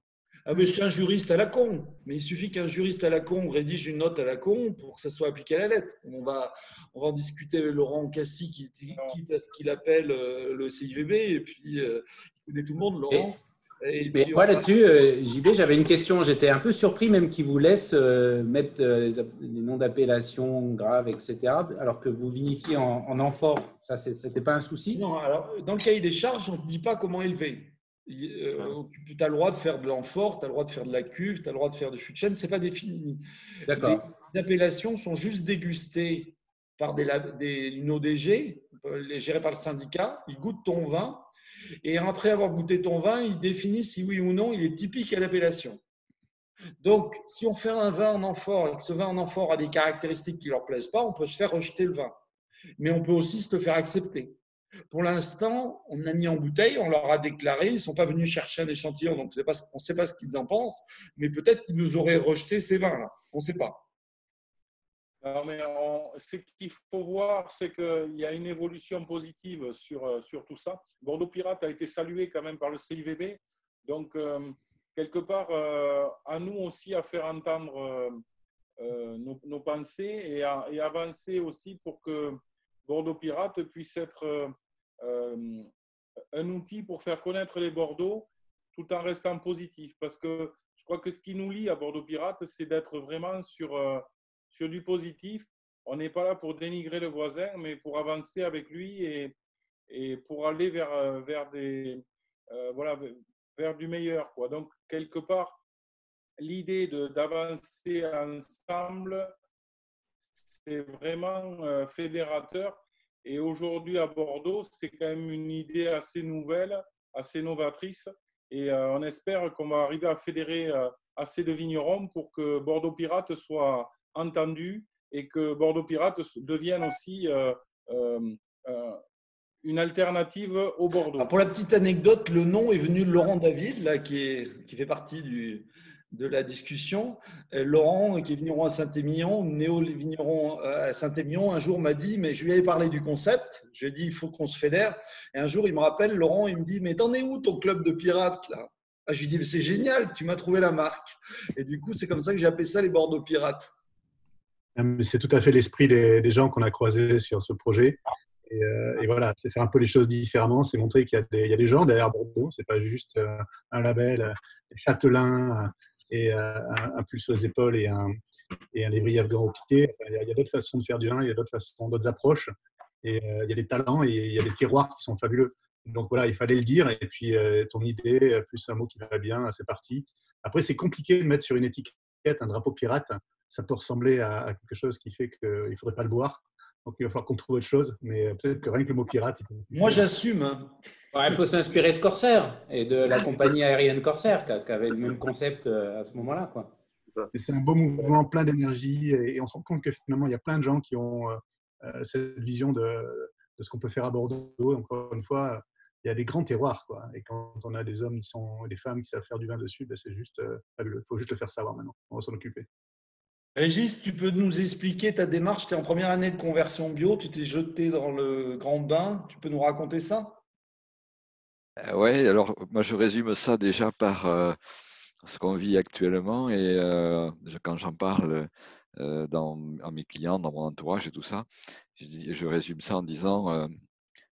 Ah, mais c'est un juriste à la con. Mais il suffit qu'un juriste à la con rédige une note à la con pour que ça soit appliqué à la lettre. On va en discuter avec Laurent Cassis, quitte à ce qu'il appelle le CIVB, et puis il connaît tout le monde, Laurent. Mais moi, là-dessus, JB, j'avais une question. J'étais un peu surpris même qu'ils vous laissent mettre les noms d'appellation graves, etc., alors que vous vinifiez en amphore. Ça, ce n'était pas un souci? Non, alors, dans le cahier des charges, on ne te dit pas comment élever. Tu as le droit de faire de l'amphore, tu as le droit de faire de la cuve, tu as le droit de faire du fût de chêne, ce n'est pas défini. D'accord. Les appellations sont juste dégustées par une ODG, gérée par le syndicat. Ils goûtent ton vin et après avoir goûté ton vin, ils définissent si oui ou non il est typique à l'appellation. Donc, si on fait un vin en amphore et que ce vin en amphore a des caractéristiques qui ne leur plaisent pas, on peut se faire rejeter le vin. Mais on peut aussi se le faire accepter. Pour l'instant, on a mis en bouteille, on leur a déclaré, ils ne sont pas venus chercher un échantillon, donc on ne sait pas ce qu'ils en pensent, mais peut-être qu'ils nous auraient rejeté ces vins-là. On ne sait pas. Non, mais ce qu'il faut voir, c'est qu'il y a une évolution positive sur tout ça. Bordeaux Pirate a été salué quand même par le CIVB, donc quelque part, à nous aussi à faire entendre nos pensées et avancer aussi pour que Bordeaux Pirate puisse être un outil pour faire connaître les Bordeaux tout en restant positif. Parce que je crois que ce qui nous lie à Bordeaux Pirate, c'est d'être vraiment sur du positif. On n'est pas là pour dénigrer le voisin, mais pour avancer avec lui et et pour aller vers voilà, vers du meilleur, quoi. Donc, quelque part, l'idée d'avancer ensemble, c'est vraiment fédérateur. Et aujourd'hui, à Bordeaux, c'est quand même une idée assez nouvelle, assez novatrice. Et on espère qu'on va arriver à fédérer assez de vignerons pour que Bordeaux Pirate soit entendu et que Bordeaux Pirate devienne aussi une alternative au Bordeaux. Alors pour la petite anecdote, le nom est venu de Laurent David, là, qui fait partie de la discussion. Laurent, qui est vigneron à Saint-Émilion, néo-vigneron à Saint-Émilion, un jour m'a dit, mais je lui avais parlé du concept, je lui ai dit, il faut qu'on se fédère. Et un jour, il me rappelle, Laurent, il me dit, mais t'en es où ton club de pirates là? Ah, je lui dis, c'est génial, tu m'as trouvé la marque. Et du coup, c'est comme ça que j'ai appelé ça les Bordeaux Pirates. C'est tout à fait l'esprit des gens qu'on a croisés sur ce projet. Et voilà, c'est faire un peu les choses différemment, c'est montrer qu'il y a des gens derrière Bordeaux, c'est pas juste un label, des châtelains et un pull sur les épaules et un lévrier afghan au pied. Il y a d'autres façons de faire du vin, il y a d'autres façons, d'autres approches, et il y a des talents et il y a des terroirs qui sont fabuleux. Donc voilà, il fallait le dire, et puis ton idée, plus un mot qui va bien, c'est parti. Après, c'est compliqué de mettre sur une étiquette un drapeau pirate, ça peut ressembler à quelque chose qui fait qu'il ne faudrait pas le boire. Donc, il va falloir qu'on trouve autre chose, mais peut-être que rien que le mot pirate… Moi, j'assume. Ouais, il faut s'inspirer de Corsair et de la compagnie aérienne Corsair qui avait le même concept à ce moment-là, quoi. C'est un beau mouvement, plein d'énergie, et on se rend compte que finalement, il y a plein de gens qui ont cette vision de ce qu'on peut faire à Bordeaux. Encore une fois, il y a des grands terroirs, quoi. Et quand on a des hommes des femmes qui savent faire du vin dessus, ben c'est juste fabuleux. Il faut juste le faire savoir maintenant. On va s'en occuper. Régis, tu peux nous expliquer ta démarche? Tu es en première année de conversion bio, tu t'es jeté dans le grand bain. Tu peux nous raconter ça? Oui, alors moi je résume ça déjà par ce qu'on vit actuellement et quand j'en parle à mes clients, dans mon entourage et tout ça, je résume ça en disant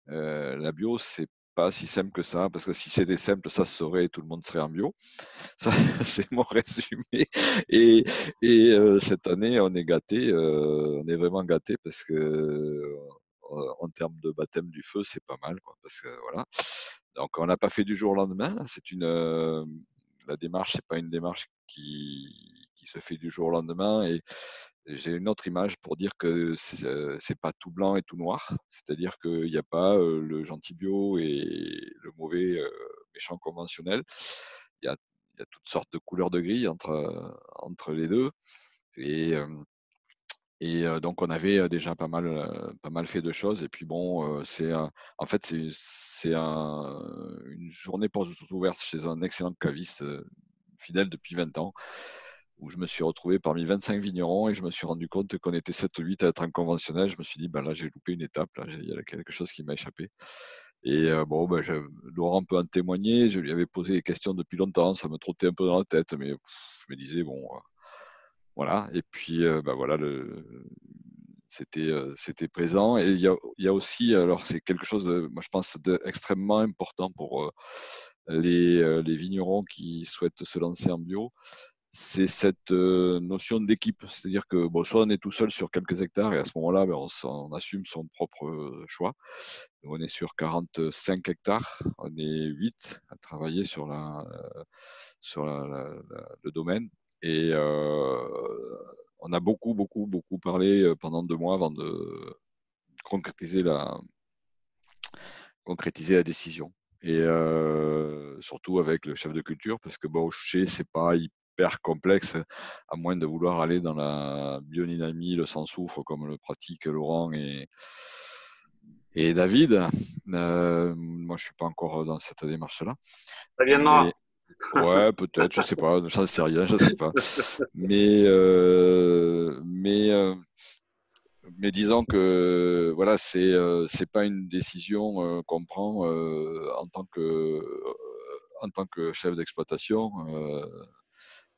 la bio, c'est pas si simple que ça, parce que si c'était simple, ça se saurait et tout le monde serait en bio. Ça, c'est mon résumé. Et cette année, on est gâté, on est vraiment gâté parce que en termes de baptême du feu, c'est pas mal, quoi, parce que voilà. Donc, on n'a pas fait du jour au lendemain. La démarche, c'est pas une démarche qui se fait du jour au lendemain. Et j'ai une autre image pour dire que c'est pas tout blanc et tout noir. C'est-à-dire qu'il n'y a pas le gentil bio et le mauvais méchant conventionnel. Il y a toutes sortes de couleurs de gris entre les deux. Et donc, on avait déjà pas mal fait de choses. Et puis, bon, en fait, c'est une journée porte ouverte chez un excellent caviste fidèle depuis 20 ans, où je me suis retrouvé parmi 25 vignerons et je me suis rendu compte qu'on était 7 ou 8 à être en conventionnel. Je me suis dit, ben là, j'ai loupé une étape. Là, il y a quelque chose qui m'a échappé. Et bon, Laurent peut en témoigner. Je lui avais posé des questions depuis longtemps. Ça me trottait un peu dans la tête, mais je me disais, bon… Voilà, et puis voilà, c'était présent. Et il y a aussi, alors c'est quelque chose, moi je pense, d'extrêmement important pour les vignerons qui souhaitent se lancer en bio, c'est cette notion d'équipe. C'est-à-dire que bon, soit on est tout seul sur quelques hectares et à ce moment-là, on assume son propre choix. On est sur 45 hectares, on est 8 à travailler sur le domaine. Et on a beaucoup parlé pendant 2 mois avant de concrétiser la décision. Et surtout avec le chef de culture, parce que baucher, c'est pas hyper complexe, à moins de vouloir aller dans la biodynamie, le sans-soufre, comme le pratique Laurent et David. Moi, je suis pas encore dans cette démarche-là. Ça viendra. Ouais, peut-être, je sais pas, j'en sais rien, je sais pas. Mais disons que voilà, c'est pas une décision qu'on prend en tant que chef d'exploitation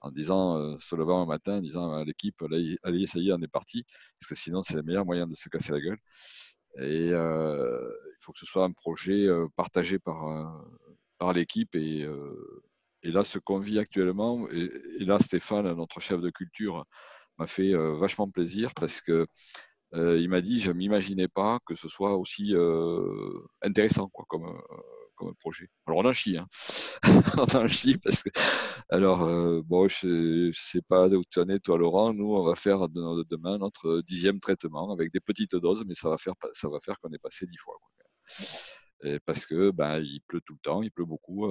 en disant se levant un matin, en disant à l'équipe allez, ça y est, on est parti, parce que sinon c'est le meilleur moyen de se casser la gueule. Et il faut que ce soit un projet partagé par l'équipe et là, ce qu'on vit actuellement, et là, Stéphane, notre chef de culture, m'a fait vachement plaisir parce que il m'a dit, je ne m'imaginais pas que ce soit aussi intéressant quoi, comme projet. Alors on en chie, hein. On en chie parce que, alors bon, je sais pas où tu en es toi Laurent, nous on va faire demain notre 10e traitement avec des petites doses, mais ça va faire qu'on est passé 10 fois, quoi. Et parce que ben, il pleut tout le temps, il pleut beaucoup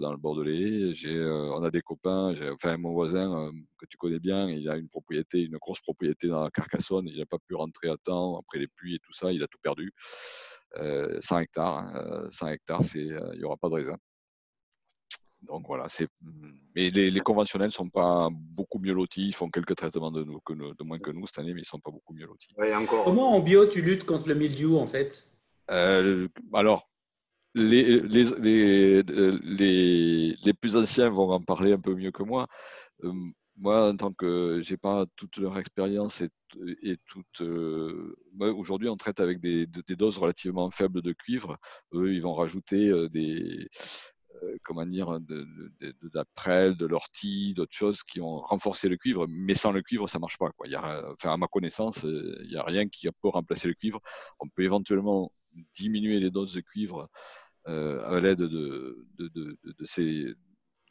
dans le Bordelais. On a des copains, enfin mon voisin que tu connais bien, il a une grosse propriété dans la Carcassonne. Il n'a pas pu rentrer à temps après les pluies et tout ça, il a tout perdu. 100 hectares, hein, 100 hectares, il n'y aura pas de raisin. Donc voilà, mais les conventionnels sont pas beaucoup mieux lotis. Ils font quelques traitements de moins que nous cette année, mais ils sont pas beaucoup mieux lotis. Ouais, encore. Comment en bio tu luttes contre le mildiou en fait? Alors, les plus anciens vont en parler un peu mieux que moi. Moi, en tant que j'ai pas toute leur expérience moi, aujourd'hui, on traite avec des doses relativement faibles de cuivre. Eux, ils vont rajouter comment dire, de la prêle, de l'ortie, d'autres choses qui ont renforcé le cuivre, mais sans le cuivre, ça marche pas, quoi. Enfin, à ma connaissance, il n'y a rien qui peut remplacer le cuivre. On peut éventuellement diminuer les doses de cuivre à l'aide de ces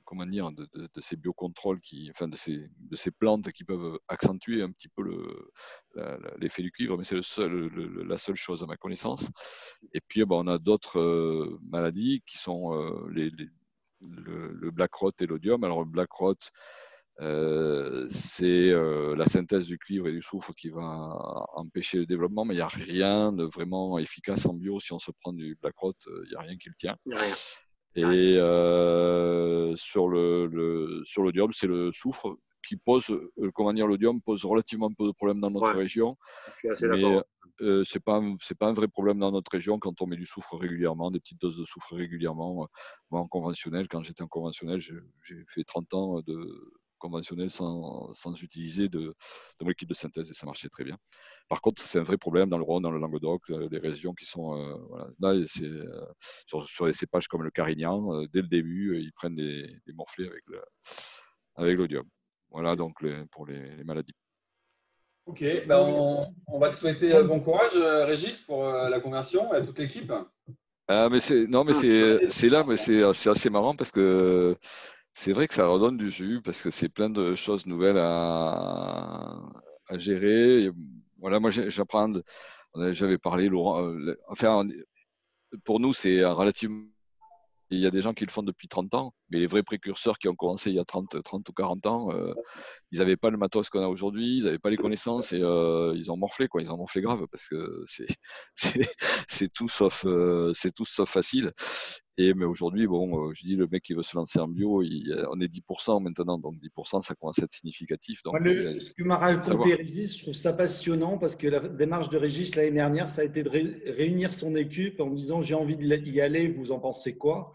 comment dire, de ces biocontrôles enfin de ces plantes qui peuvent accentuer un petit peu l'effet du cuivre, mais c'est la seule chose à ma connaissance. Et puis, on a d'autres maladies qui sont le black rot et l'odium. Alors, le black rot, c'est la synthèse du cuivre et du soufre qui va empêcher le développement, mais il n'y a rien de vraiment efficace en bio. Si on se prend du black rot, il n'y a rien qui le tient. Il n'y a rien. Et sur l'odium, c'est le soufre qui pose, l'odium pose relativement peu de problèmes dans notre région. Je suis assez mais d'accord. c'est pas un vrai problème dans notre région quand on met du soufre régulièrement, des petites doses de soufre régulièrement. Moi, en conventionnel, quand j'étais en conventionnel, j'ai fait 30 ans de conventionnel sans utiliser de molécules de synthèse et ça marchait très bien. Par contre, c'est un vrai problème dans le Rhône, dans le Languedoc, les régions qui sont voilà. Là, sur les cépages comme le Carignan, dès le début, ils prennent des morphlés avec l'odium. Voilà donc pour les maladies. Ok, on va te souhaiter bon courage, Régis, pour la conversion et à toute l'équipe. Mais c'est assez marrant parce que c'est vrai que ça redonne du jus parce que c'est plein de choses nouvelles à gérer. Et voilà, moi j'apprends. J'avais parlé, Laurent. Enfin, pour nous, c'est relativement. Il y a des gens qui le font depuis 30 ans, mais les vrais précurseurs qui ont commencé il y a 30 ou 40 ans, ils n'avaient pas le matos qu'on a aujourd'hui, ils n'avaient pas les connaissances et ils ont morflé, quoi. Ils ont morflé grave parce que c'est tout sauf facile. Mais aujourd'hui, je dis, le mec qui veut se lancer en bio, on est 10% maintenant, donc 10%, ça commence à être significatif. Donc, ce que m'a raconté Régis, je trouve ça passionnant parce que la démarche de Régis l'année dernière, ça a été de réunir son équipe en disant j'ai envie d'y aller, vous en pensez quoi?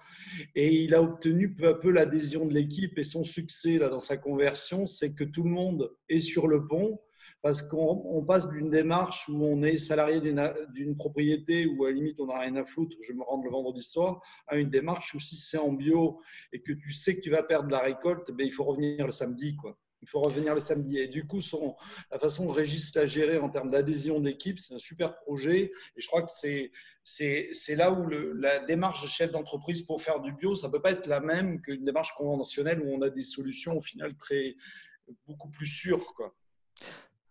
Et il a obtenu peu à peu l'adhésion de l'équipe et son succès là, dans sa conversion, c'est que tout le monde est sur le pont. Parce qu'on passe d'une démarche où on est salarié d'une propriété où à la limite on n'a rien à foutre, je me rends le vendredi soir, à une démarche où si c'est en bio et que tu sais que tu vas perdre la récolte, il faut revenir le samedi, quoi. Il faut revenir le samedi. Et du coup, la façon dont Régis l'a géré en termes d'adhésion d'équipe, c'est un super projet. Et je crois que c'est là où la démarche de chef d'entreprise pour faire du bio, ça ne peut pas être la même qu'une démarche conventionnelle où on a des solutions au final beaucoup plus sûres, quoi.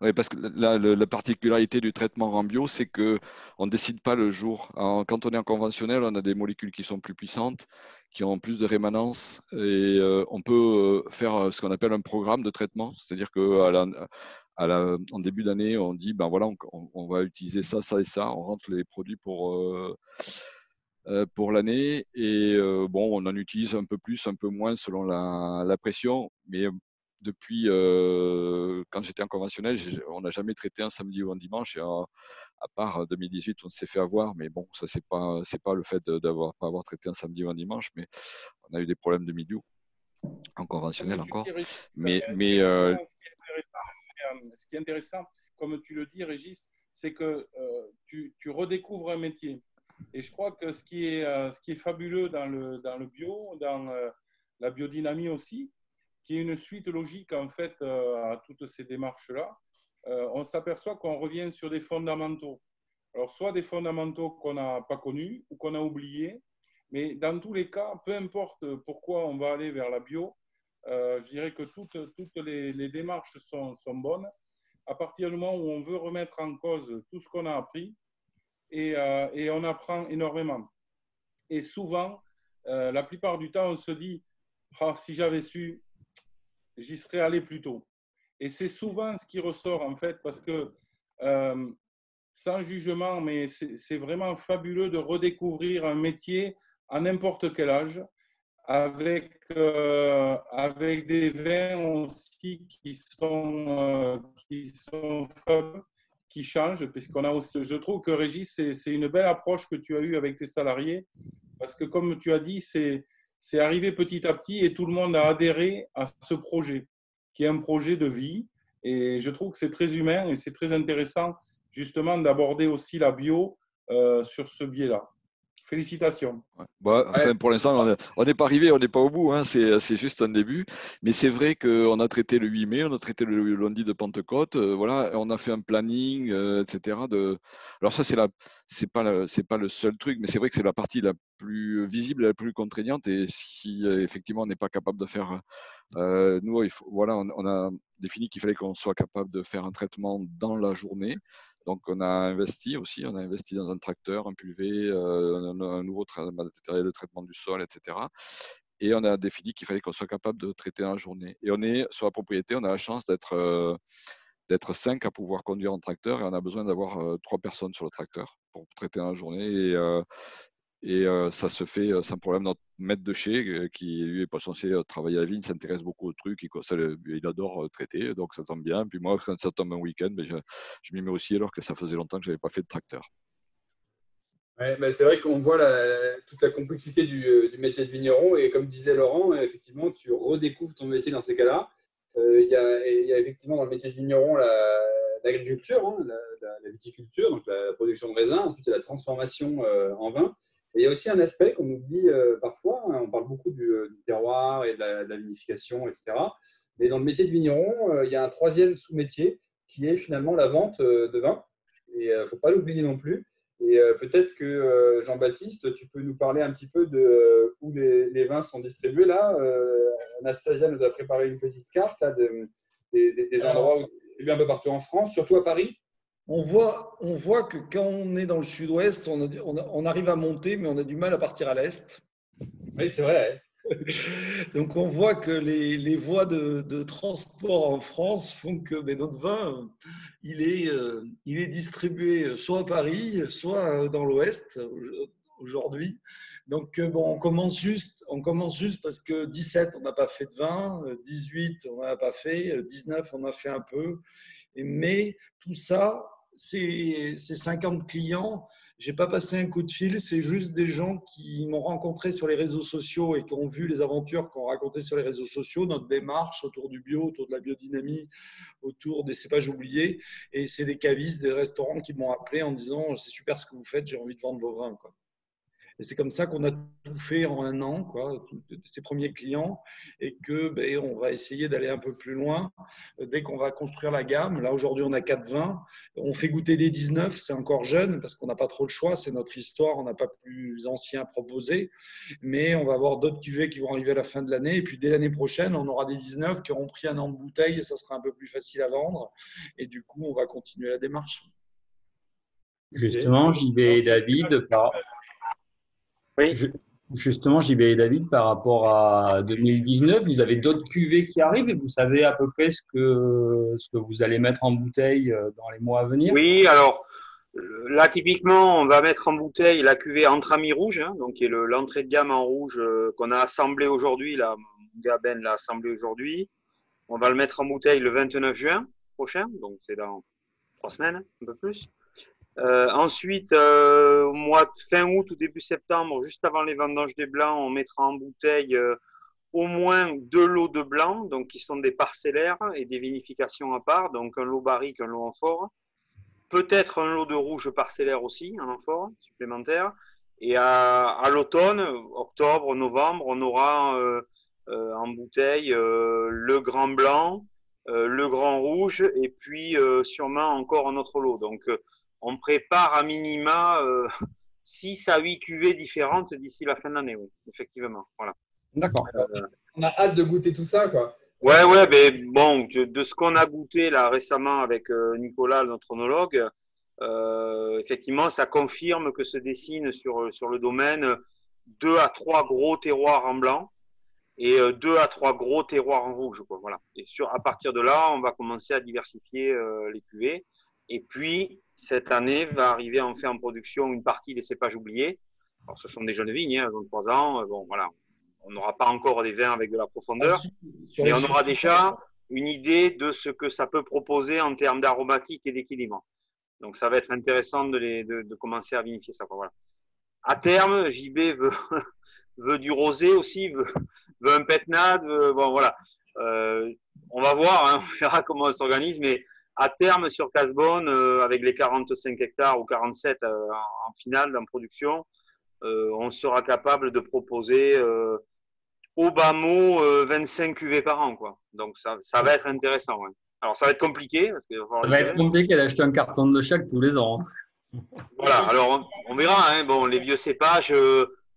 Oui, parce que la particularité du traitement en bio, c'est qu'on ne décide pas le jour. Quand on est en conventionnel, on a des molécules qui sont plus puissantes, qui ont plus de rémanence, et on peut faire ce qu'on appelle un programme de traitement. C'est-à-dire qu'en début d'année, on dit, ben voilà, on va utiliser ça, ça et ça, on rentre les produits pour l'année, et on en utilise un peu plus, un peu moins selon la pression, mais depuis quand j'étais en conventionnel, on n'a jamais traité un samedi ou un dimanche, et à part 2018, on s'est fait avoir, mais bon, ça c'est pas le fait de pas avoir traité un samedi ou un dimanche, mais on a eu des problèmes de milieu en conventionnel encore. Ce qui est intéressant, comme tu le dis, Régis, c'est que tu redécouvres un métier. Et je crois que ce qui est fabuleux dans le bio, dans la biodynamie aussi, qui est une suite logique en fait à toutes ces démarches-là, on s'aperçoit qu'on revient sur des fondamentaux. Alors, soit des fondamentaux qu'on n'a pas connus ou qu'on a oubliés, mais dans tous les cas, peu importe pourquoi on va aller vers la bio, je dirais que toutes les démarches sont bonnes. À partir du moment où on veut remettre en cause tout ce qu'on a appris, et on apprend énormément. Et souvent, la plupart du temps, on se dit oh, si j'avais su, j'y serais allé plus tôt. Et c'est souvent ce qui ressort, en fait, parce que, sans jugement, mais c'est vraiment fabuleux de redécouvrir un métier à n'importe quel âge, avec des vins aussi qui sont fabuleux, qui changent, puisqu'on a aussi, je trouve que Régis, c'est une belle approche que tu as eue avec tes salariés, parce que comme tu as dit, c'est arrivé petit à petit et tout le monde a adhéré à ce projet, qui est un projet de vie. Et je trouve que c'est très humain et c'est très intéressant justement d'aborder aussi la bio sur ce biais-là. Félicitations. Ouais. Bah, enfin, pour l'instant, on n'est pas arrivé, on n'est pas au bout, hein, c'est juste un début. Mais c'est vrai qu'on a traité le 8 mai, on a traité le lundi de Pentecôte, voilà, on a fait un planning, etc. Alors ça, c'est pas le seul truc, mais c'est vrai que c'est la partie la plus visible, la plus contraignante. Et si effectivement on n'est pas capable de faire, nous, voilà, on a défini qu'il fallait qu'on soit capable de faire un traitement dans la journée. Donc, on a investi aussi, on a investi dans un tracteur, un PUV, un nouveau matériel de traitement du sol, etc. Et on a défini qu'il fallait qu'on soit capable de traiter en journée. Et on est sur la propriété, on a la chance d'être 5 à pouvoir conduire un tracteur et on a besoin d'avoir 3 personnes sur le tracteur pour traiter en journée. Et ça se fait sans problème. Notre maître de chez, qui lui n'est pas censé travailler à la vigne, s'intéresse beaucoup au truc. Il adore traiter, donc ça tombe bien. Puis moi, quand ça tombe un week-end, je m'y mets aussi alors que ça faisait longtemps que je n'avais pas fait de tracteur. Ouais, bah c'est vrai qu'on voit toute la complexité du métier de vigneron. Et comme disait Laurent, effectivement, tu redécouvres ton métier dans ces cas-là. Il y a effectivement dans le métier de vigneron l'agriculture, hein, la viticulture, donc la production de raisins. Ensuite, il y a la transformation en vin. Et il y a aussi un aspect qu'on oublie parfois, hein, on parle beaucoup du terroir et de la vinification, etc. Mais dans le métier de vigneron, il y a un troisième sous-métier qui est finalement la vente de vin. Et il ne faut pas l'oublier non plus. Et peut-être que Jean-Baptiste, tu peux nous parler un petit peu de où les vins sont distribués. Là, Anastasia nous a préparé une petite carte là, des endroits où il y a un peu partout en France, surtout à Paris. On voit que quand on est dans le sud-ouest, on arrive à monter, mais on a du mal à partir à l'est. Oui, c'est vrai. Donc, on voit que les voies de transport en France font que notre vin, il est distribué soit à Paris, soit dans l'ouest aujourd'hui. Donc, bon, on commence juste parce que 17, on n'a pas fait de vin, 18, on n'a pas fait, 19, on a fait un peu. Mais tout ça, c'est 50 clients. Je n'ai pas passé un coup de fil, c'est juste des gens qui m'ont rencontré sur les réseaux sociaux et qui ont vu les aventures qu'on racontait sur les réseaux sociaux, notre démarche autour du bio, autour de la biodynamie, autour des cépages oubliés. Et c'est des cavistes, des restaurants qui m'ont appelé en disant « c'est super ce que vous faites, j'ai envie de vendre vos vins ». Et c'est comme ça qu'on a tout fait en un an, ces premiers clients, et que on va essayer d'aller un peu plus loin dès qu'on va construire la gamme. Là, aujourd'hui, on a 4 vins. On fait goûter des 19, c'est encore jeune parce qu'on n'a pas trop le choix, c'est notre histoire, on n'a pas plus ancien à proposer. Mais on va avoir d'autres cuvées qui vont arriver à la fin de l'année. Et puis, dès l'année prochaine, on aura des 19 qui auront pris un an de bouteille et ça sera un peu plus facile à vendre. Et du coup, on va continuer la démarche. Justement, JB et David, Oui. Justement, JB et David, par rapport à 2019, vous avez d'autres cuvées qui arrivent et vous savez à peu près ce que vous allez mettre en bouteille dans les mois à venir? Oui, alors là, typiquement, on va mettre en bouteille la cuvée Entre Amis Rouge, hein, donc qui est l'entrée de gamme en rouge qu'on a assemblé aujourd'hui. Là, Ben l'a assemblé aujourd'hui. On va le mettre en bouteille le 29 juin prochain, donc c'est dans 3 semaines, un peu plus. Ensuite, au mois de fin août ou début septembre, juste avant les vendanges des blancs, on mettra en bouteille au moins 2 lots de blancs, donc qui sont des parcellaires et des vinifications à part, donc un lot barrique, un lot amphore. Peut-être un lot de rouge parcellaire aussi, un amphore supplémentaire. Et à l'automne, octobre, novembre, on aura en bouteille le grand blanc, le Grand Rouge et puis sûrement encore un autre lot. Donc, on prépare à minima 6 à 8 cuvées différentes d'ici la fin de l'année, oui, effectivement. Voilà. D'accord. On a hâte de goûter tout ça, quoi. Ouais, mais bon, de ce qu'on a goûté là récemment avec Nicolas, notre onologue, effectivement, ça confirme que se dessine sur le domaine 2 à 3 gros terroirs en blanc et 2 à 3 gros terroirs en rouge, quoi. Voilà. Et à partir de là, on va commencer à diversifier les cuvées. Et puis, cette année, va arriver en fait en production une partie des cépages oubliés. Alors, ce sont des jeunes vignes, hein, 23 ans. Bon, voilà. On n'aura pas encore des vins avec de la profondeur, mais on aura déjà une idée de ce que ça peut proposer en termes d'aromatique et d'équilibre. Donc, ça va être intéressant de commencer à vinifier ça, quoi. Voilà. À terme, JB veut du rosé aussi, veut un pétnade. Bon, voilà. On va voir, hein, on verra comment on s'organise, mais à terme, sur Casbonne, avec les 45 hectares ou 47 en finale, en production, on sera capable de proposer au bas mot 25 cuvées par an, quoi. Donc, ça va être intéressant. Ouais. Alors, ça va être compliqué. Parce que ça va être compliqué d'acheter un carton de chaque tous les ans. Voilà, alors on verra. Hein. Bon, les vieux cépages,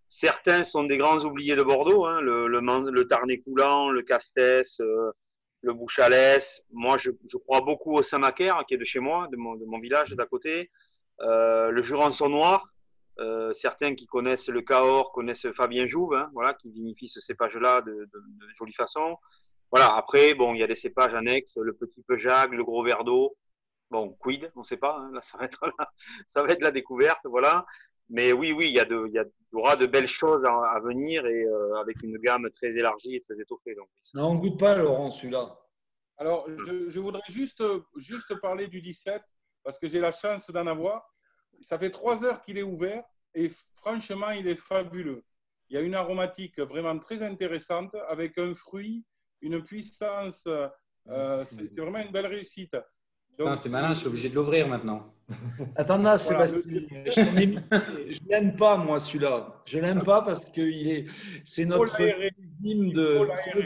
certains sont des grands oubliés de Bordeaux. Hein. Le Tarnet coulant, le Castès, le Bouchalès. Moi, je crois beaucoup au Saint-Macaire, qui est de chez moi, de mon village d'à côté. Le Jurançon noir. Certains qui connaissent le Cahors connaissent Fabien Jouve, hein, voilà, qui vinifie ce cépage-là de jolie façon. Voilà. Après, bon, il y a des cépages annexes, le Petit Peujac, le Gros Verdot. Bon, quid, on ne sait pas. Hein, là, ça va être la découverte, voilà. Mais oui, il y aura de belles choses à venir et avec une gamme très élargie et très étoffée. Donc. Non, on ne goûte pas, Laurent, celui-là. Alors, je voudrais juste parler du 17 parce que j'ai la chance d'en avoir. Ça fait 3 heures qu'il est ouvert et franchement, il est fabuleux. Il y a une aromatique vraiment très intéressante avec un fruit, une puissance. C'est vraiment une belle réussite. C'est malin, je suis obligé de l'ouvrir maintenant. Attends, là, Sébastien, je ne l'aime pas, moi, celui-là. Je ne l'aime pas parce que c'est notre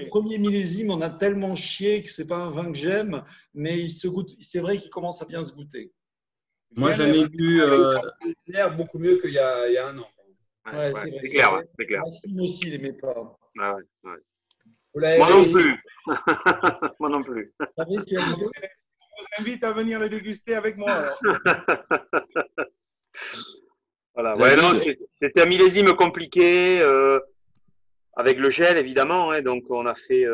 premier millésime. On a tellement chié que ce n'est pas un vin que j'aime, mais il se goûte. C'est vrai qu'il commence à bien se goûter. Moi, j'en ai vu beaucoup mieux qu'il y a un an. Ouais, c'est clair. C'est clair. Maxime aussi, il n'aimait pas. Ah ouais. Moi non plus. Moi non plus. Je vous invite à venir le déguster avec moi. Alors. Voilà. Ouais, non, c'était un millésime compliqué avec le gel évidemment. Hein, donc on a fait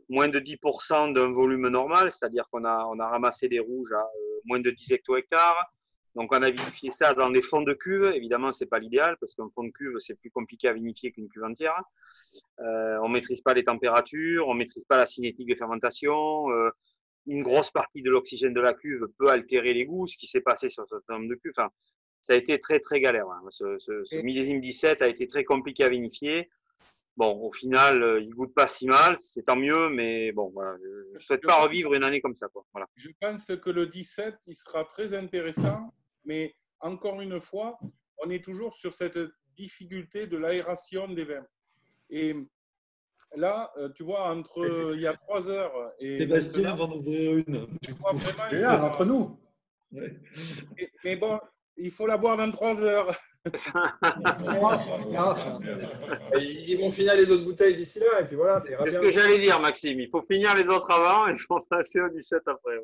moins de 10% d'un volume normal, c'est-à-dire qu'on a ramassé des rouges à moins de 10 hecto-hectares. Donc on a vinifié ça dans les fonds de cuve. Évidemment, c'est pas l'idéal parce qu'un fond de cuve c'est plus compliqué à vinifier qu'une cuve entière. On maîtrise pas les températures, on maîtrise pas la cinétique de fermentation. Une grosse partie de l'oxygène de la cuve peut altérer les goûts, ce qui s'est passé sur ce certain nombre de cuves. Enfin, ça a été très, très galère. Hein. Ce millésime 17 a été très compliqué à vinifier. Bon, au final, il ne goûte pas si mal, c'est tant mieux, mais bon, voilà, je ne souhaite pas revivre une année comme ça, quoi. Voilà. Je pense que le 17, il sera très intéressant, mais encore une fois, on est toujours sur cette difficulté de l'aération des vins. Et là, tu vois, il y a 3 heures et Sébastien va en ouvrir une. Tu vois vraiment entre nous. Mais bon, il faut la boire dans 3 heures. Ils vont finir les autres bouteilles d'ici là et puis voilà. C'est ce que j'allais dire, Maxime. Il faut finir les autres avant et il faut passer au 17 après.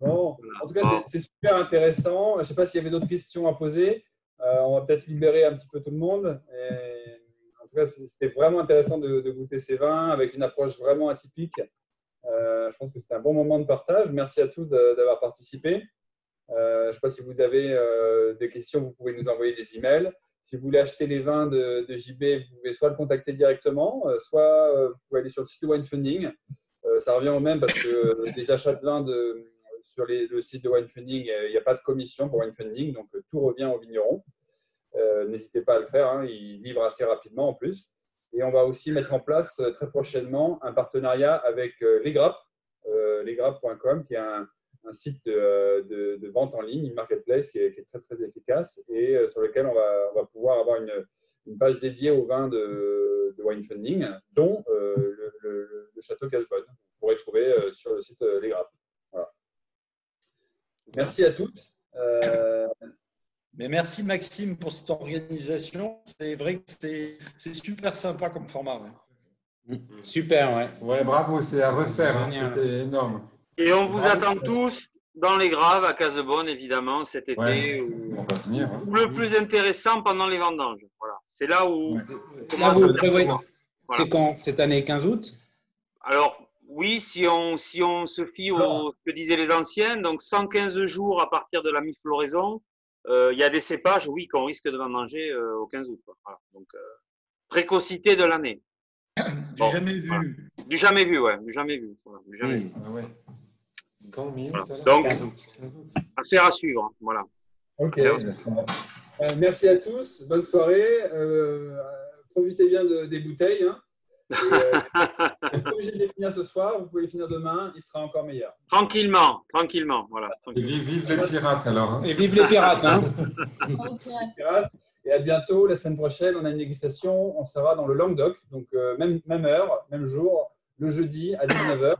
Bon, en tout cas, c'est super intéressant. Je ne sais pas s'il y avait d'autres questions à poser. On va peut-être libérer un petit peu tout le monde. Et en tout cas, c'était vraiment intéressant de goûter ces vins avec une approche vraiment atypique. Je pense que c'était un bon moment de partage. Merci à tous d'avoir participé. Je ne sais pas si vous avez des questions, vous pouvez nous envoyer des emails. Si vous voulez acheter les vins de JB, vous pouvez soit le contacter directement, soit vous pouvez aller sur le site de Winefunding. Ça revient au même parce que les achats de vins sur le site de Winefunding, il n'y a pas de commission pour Winefunding, donc tout revient aux vignerons. N'hésitez pas à le faire, hein, ils livrent assez rapidement en plus. Et on va aussi mettre en place très prochainement un partenariat avec lesgrappes, lesgrappes.com, qui est un site de vente en ligne, une marketplace qui est très, très efficace et sur lequel on va pouvoir avoir une page dédiée aux vins de Winefunding, dont le Château Casbonne. Vous pourrez trouver sur le site Les Grappes. Voilà. Merci à toutes. Mais merci Maxime pour cette organisation. C'est vrai que c'est super sympa comme format. Ouais. Super, ouais. Ouais, bravo, c'est à refaire. Hein, c'était énorme. Et on vous Bravo. attend tous dans les Graves à Casebonne, évidemment, cet été. Ouais, on va venir. Hein. Ou le plus intéressant pendant les vendanges. Voilà. C'est là où Là, commence vous le prévoyez. versement. Voilà. C'est quand? Cette année, 15 août? Alors, oui, si on se fie au que disaient les anciens, donc 115 jours à partir de la mi-floraison, il y a des cépages, oui, qu'on risque de vendanger au 15 août. Voilà. Donc, précocité de l'année. Du jamais vu. Voilà. Du jamais vu, ouais. Du jamais vu. Voilà. Du jamais vu. Ah ouais. Quand, Voilà. Donc, affaire à suivre. Hein. Voilà. Ok. Merci à tous. Bonne soirée. Profitez bien des bouteilles. Hein. Vous n'êtes pas obligé de les finir ce soir. Vous pouvez les finir demain. Il sera encore meilleur. Tranquillement. Tranquillement. Voilà. Et vive les pirates alors. Hein. Et vive les pirates. Hein. Et à bientôt. La semaine prochaine, on a une dégustation. On sera dans le Languedoc. Donc, même heure, même jour, le jeudi à 19h.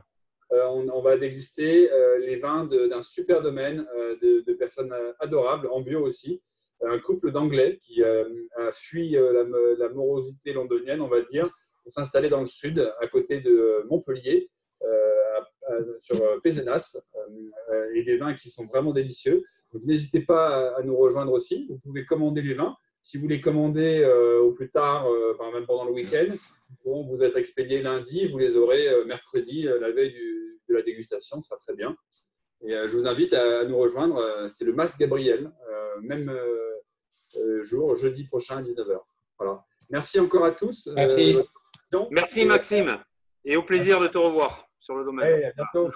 On va déguster les vins d'un super domaine de personnes adorables, en bio aussi. Un couple d'Anglais qui a fui la morosité londonienne, on va dire, pour s'installer dans le sud, à côté de Montpellier, sur Pézenas, et des vins qui sont vraiment délicieux. Donc, n'hésitez pas à nous rejoindre aussi. Vous pouvez commander les vins. Si vous les commandez au plus tard, même pendant le week-end, ils pourront vous être expédiés lundi et vous les aurez mercredi, la veille de la dégustation. Ça sera très bien. Et je vous invite à nous rejoindre. C'est le Mas Gabriel, même jour, jeudi prochain à 19h. Voilà. Merci encore à tous. Merci. Merci Maxime. Et au plaisir de te revoir sur le domaine. Ouais, à bientôt.